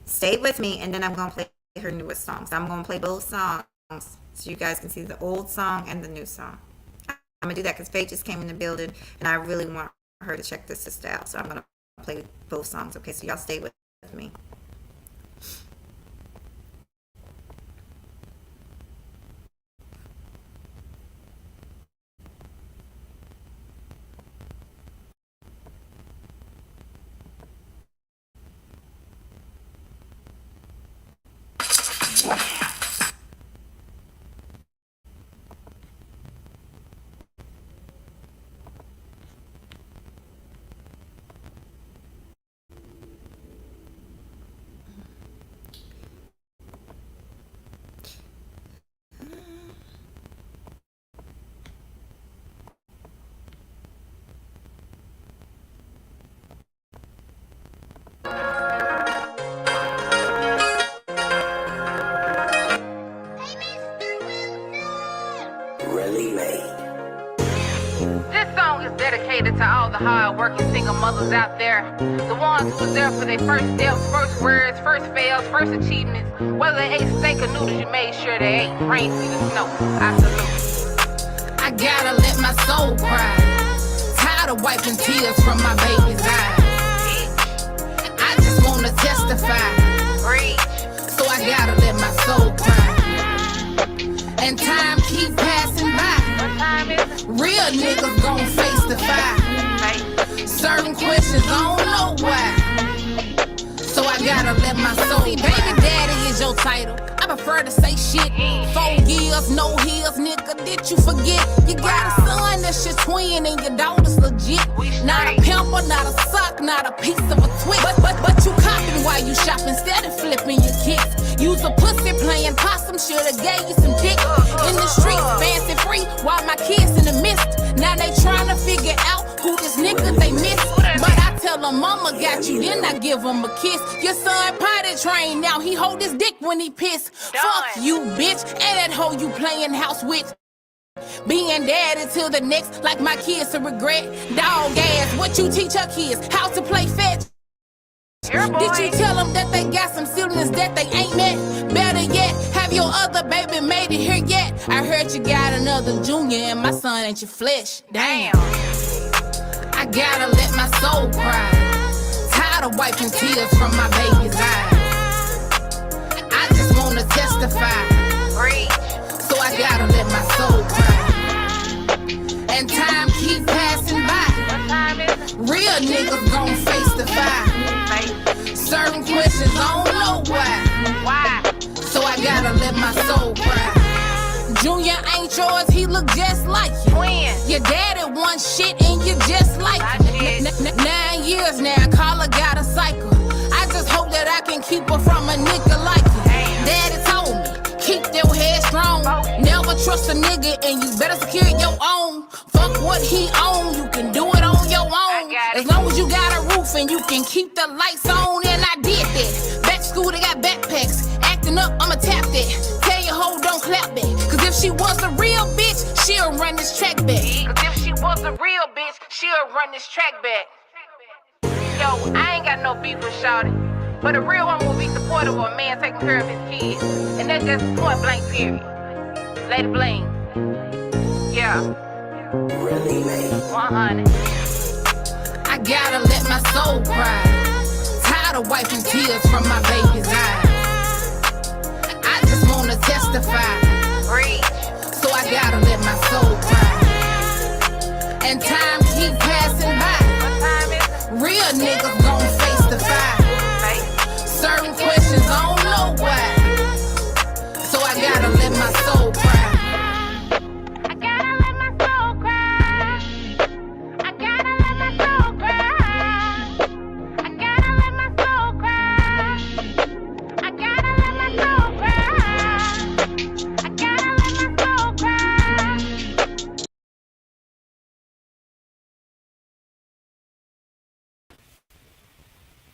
S1: Stay with me, and then I'm going to play her newest song. So I'm going to play both songs so you guys can see the old song and the new song. I'm going to do that because Faith just came in the building and I really want her to check this sister out. So I'm going to play both songs. Okay, so y'all stay with me.
S2: This song is dedicated to all the hard-working single mothers out there. The ones who was there for their first steps, first words, first fails, first achievements. Whether they ate steak or noodles, you made sure they ate rain through the snow. I salute. I gotta let my soul cry. Tired of wiping tears from my baby's eyes. I just wanna testify. So I gotta let my soul cry. And time keep passing by. Real niggas gon' face the fire. Certain questions, I don't know why. So I gotta let my soul. Baby daddy is your title. I prefer to say shit. 4 years, no heels, nigga. Did you forget? You got a son that's your twin and your daughter's legit. Not a pimple, not a sock, not a piece of a twist. But you copping while you shopping instead of flipping your kicks. Use a pussy playing possum, shoulda gave you some dick. In the streets, fancy free, while my kids in the mist. Now they tryna figure out who this nigga they miss. But I tell them mama got you, then I give him a kiss. Your son potty trained, now he hold his dick when he piss. Fuck you, bitch, and that hoe you playing house with. Being daddy till the next, like my kids to regret. Dog ass, what you teach your kids? How to play fetch? Did you tell them that they got some ceilings that they ain't met? Better yet, have your other baby made it here yet? I heard you got another junior and my son ain't your flesh. Damn. I gotta let my soul cry. Tired of wiping tears from my baby's eyes. I just wanna testify. So I gotta let my soul cry. And time keep passing by. Real niggas gon' face the fire. Certain questions, I don't know why. So I gotta let my soul cry. Junior ain't yours, he look just like you. Your daddy wants shit and you just like it. 9 years now, Carla got a cycle. I just hope that I can keep her from a nigga like you. Daddy told me, keep your head strong. Never trust a nigga and you better secure your own. Fuck what he own, you can do it on your own. As long as you got a roof and you can keep the lights on, and I did that. Back to school, they got backpacks. Acting up, I'ma tap that. Tell your hoe don't clap that. Cause if she was a real bitch, she'll run this track back.
S4: Yo, I ain't got no beef with Shawty, but a real one will be supportive of a man taking care of his kids. And that's just point blank period. Lady Bling. Yeah. Really, lady. 100.
S2: I gotta let my soul cry. Tired of wiping tears from my baby's eyes. I just wanna testify.
S4: Breathe.
S2: So I gotta let my soul cry. And time keep passing by.
S4: What time is it?
S2: Real niggas gon' face the fire. Certain questions, I don't know why. So I gotta let my soul cry.
S4: I gotta let my soul cry. I gotta let my soul cry. I gotta let my soul cry. I gotta let my soul cry. I gotta let my soul cry.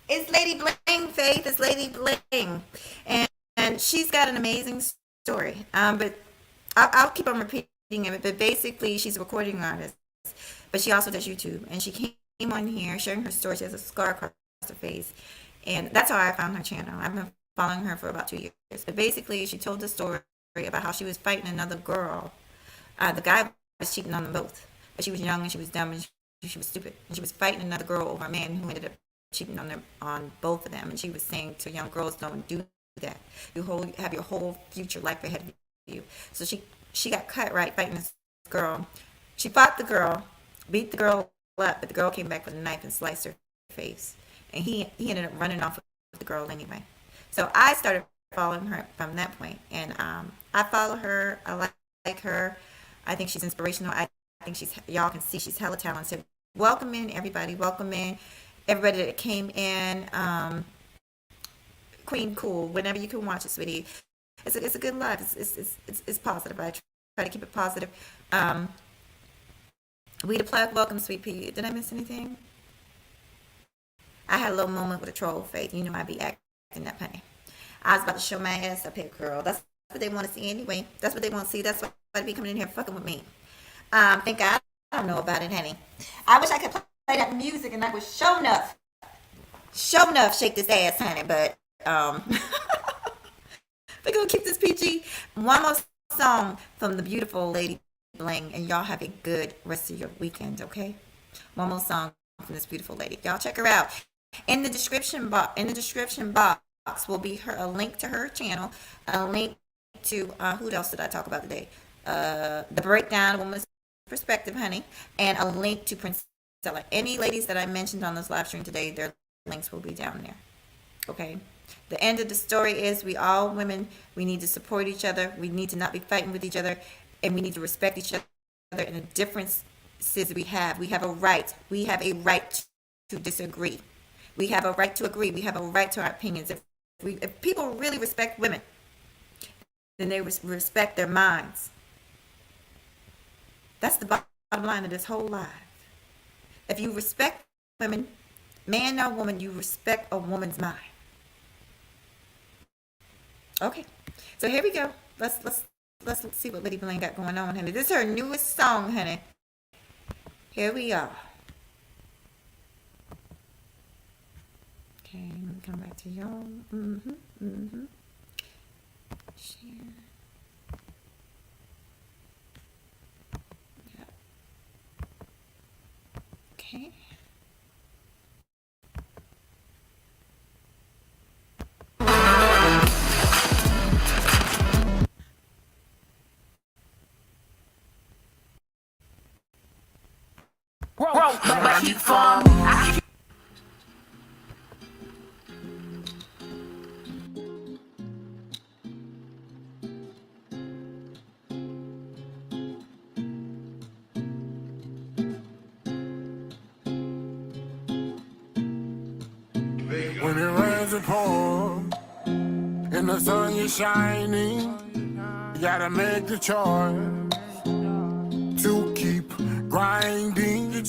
S1: It's Lady Bling, Faith. It's Lady Bling, and she's got an amazing story. But I'll keep on repeating it. But basically, she's a recording artist, but she also does YouTube. And she came on here sharing her story. She has a scar across her face, and that's how I found her channel. I've been following her for about 2 years. But basically, she told the story about how she was fighting another girl. The guy was cheating on them both, but she was young and she was dumb and she was stupid, and she was fighting another girl over a man who ended up cheating on both of them. And she was saying to young girls, don't do that. You have your whole future life ahead of you. So she got cut right fighting this girl. She fought the girl, beat the girl up, but the girl came back with a knife and sliced her face. And he ended up running off with the girl anyway. So I started following her from that point, and I follow her. I like her. I think she's inspirational. I think y'all can see she's hella talented. Welcome in everybody. Welcome in everybody that came in. Queen Cool, whenever you can watch it, sweetie. It's a good live. It's positive. I try to keep it positive. We the plug. Welcome, sweet pea. Did I miss anything? I had a little moment with a troll, Faith. You know I be acting up, honey. I was about to show my ass up here, girl. That's what they want to see anyway. That's what they want to see. That's why they be coming in here fucking with me. Thank God I don't know about it, honey. I wish I could play that music and I would show enough shake this ass, honey. But we're gonna keep this PG. One more song from the beautiful Lady Bling, and y'all have a good rest of your weekend, okay? One more song from this beautiful lady. Y'all check her out. In the description box will be a link to her channel, a link to who else did I talk about today? The breakdown, woman's perspective, honey, and a link to Prince Stella. Any ladies that I mentioned on this live stream today, their links will be down there. Okay. The end of the story is we all women, we need to support each other. We need to not be fighting with each other, and we need to respect each other and the differences we have. We have a right. We have a right to disagree. We have a right to agree. We have a right to our opinions. If people really respect women, then they respect their minds. That's the bottom line of this whole life. If you respect women, man or woman, you respect a woman's mind. Okay, so here we go. Let's see what Lady Bling got going on, honey. This is her newest song, honey. Here we are. Okay, let me come back to y'all. Share. Yeah. Okay.
S2: Where you from? rising pour, in the sun you're shining, you gotta make the choice to keep grinding. We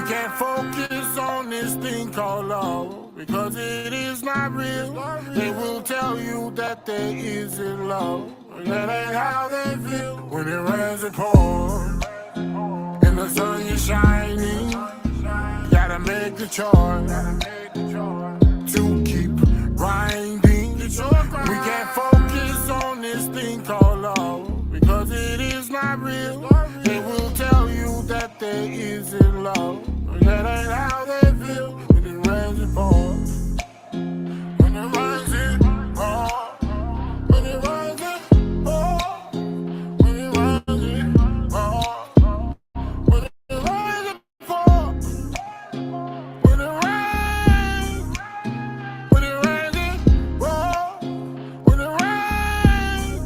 S2: can't focus on this thing called love because it is not real. They will tell you that there isn't love. That ain't how they feel. When it rains and pours, in the sun you're shining, you gotta make the choice to keep grinding. We can't focus on this thing called love because it is not real. They will tell you that there isn't love. That ain't how they feel. When it rains and pours, when it rains and pours, when it rains and pours, when it rains and pours, when it rains and pours, when it rains, when it rains and pours, when it rains,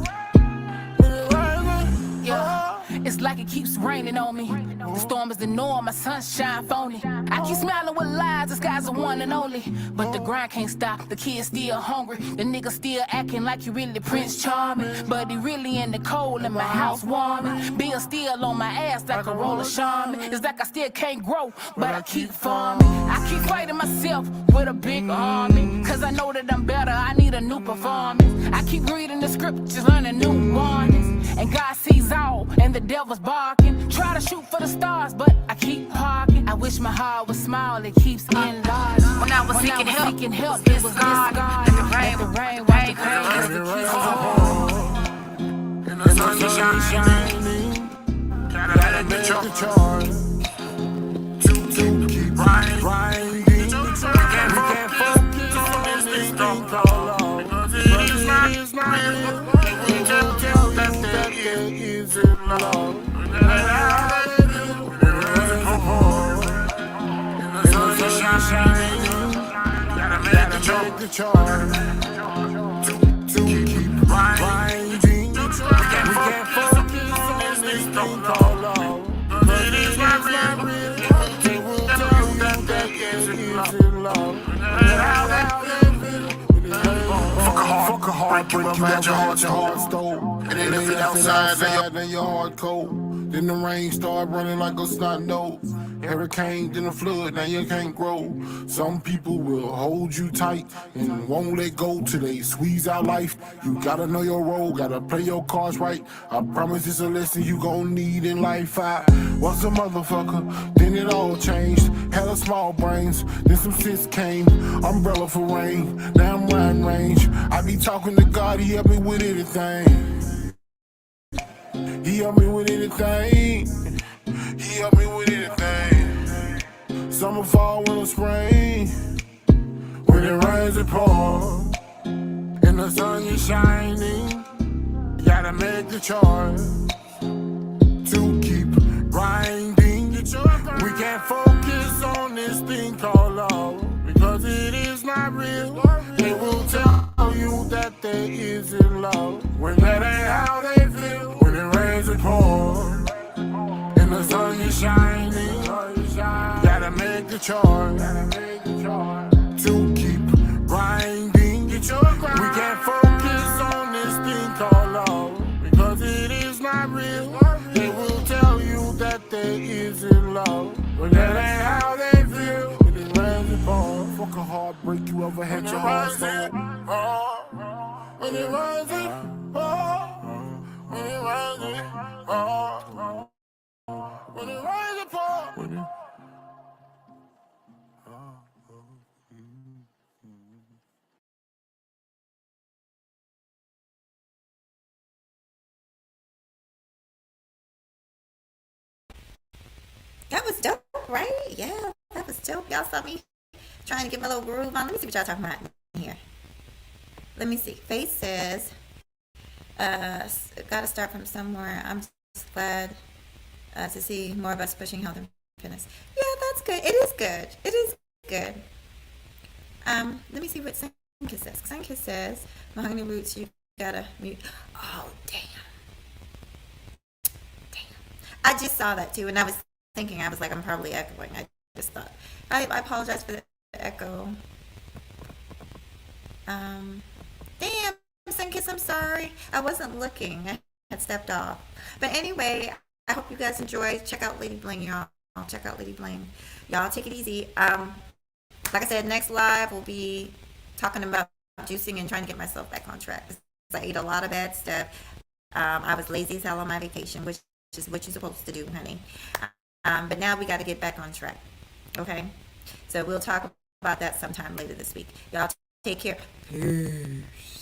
S2: when it rains and pours.
S5: It's like it keeps raining on me. The storm is the norm, my sunshine phony. I keep smiling with lies, the sky's the one and only. But the grind can't stop, the kid's still hungry. The nigga still acting like he really Prince Charming. But he really in the cold and my house warming. Bill still on my ass like a roller shaman. It's like I still can't grow, but I keep farming. I keep fighting myself with a big army. Cause I know that I'm better, I need a new performance. I keep reading the scriptures, learning new warnings. And God sees all, and the devil's barking. Try to shoot for the stars, but I keep parking. I wish my heart was small, it keeps enlarged. When I was seeking help, it was God. Let the rain, watch the pain,
S2: In the sun you're shining, gotta make the choice to keep grinding. We can't focus on this thing called love because it is not real. We just tell that there isn't love. Shining, gotta make the choice to keep grinding. We can't focus on this thing called love, but it is not real. They will tell you that there isn't love. Fuck a heart, break you out your heart stole. And then if it outside, then your heart cold. Then the rain start running like a snot nose. Hurricane, then a flood, now you can't grow. Some people will hold you tight and won't let go till they squeeze out life. You gotta know your role, gotta play your cards right. I promise it's a lesson you gon' need in life. I was a motherfucker, then it all changed. Had a small brains, then some sense came. Umbrella for rain, now I'm riding range. I be talking to God, he helped me with anything. He helped me with anything. He helped me with anything. Summer, fall, winter, spring. When it rains, it pours. In the sun, you're shining. You gotta make the choice to keep grinding. We can't focus on this thing called love because it is not real. They will tell you that there isn't love when that ain't how they feel. When it rains, it pours. In the sun you're shining, you gotta make the choice to keep grinding. We can't focus on this thing called love because it is not real. They will tell you that there isn't love, but that ain't how they feel. When it rains and pours, fuck a heartbreak you ever had your heart stolen. When it rains and pours, when it rains and pours. When it rains, it pours.
S1: That was dope, right? Yeah, that was dope. Y'all saw me trying to get my little groove on. Let me see what y'all talking about here. Let me see. Faith says, gotta start from somewhere. I'm just glad to see more of us pushing health and fitness. Yeah, that's good. It is good. It is good. Let me see what Sunkiss says. Sunkiss says, mahogany roots, you gotta mute. Oh, damn. I just saw that too, and I was thinking, I was like, I'm probably echoing. I just thought. I apologize for the echo. Damn, Sunkiss, I'm sorry. I wasn't looking. I had stepped off. But anyway, I hope you guys enjoy. Check out Lady Bling, y'all. Check out Lady Bling. Y'all take it easy. Like I said, next live will be talking about juicing and trying to get myself back on track. 'Cause I ate a lot of bad stuff. I was lazy as hell on my vacation, which is what you're supposed to do, honey. But now we got to get back on track. Okay? So we'll talk about that sometime later this week. Y'all take care. Peace.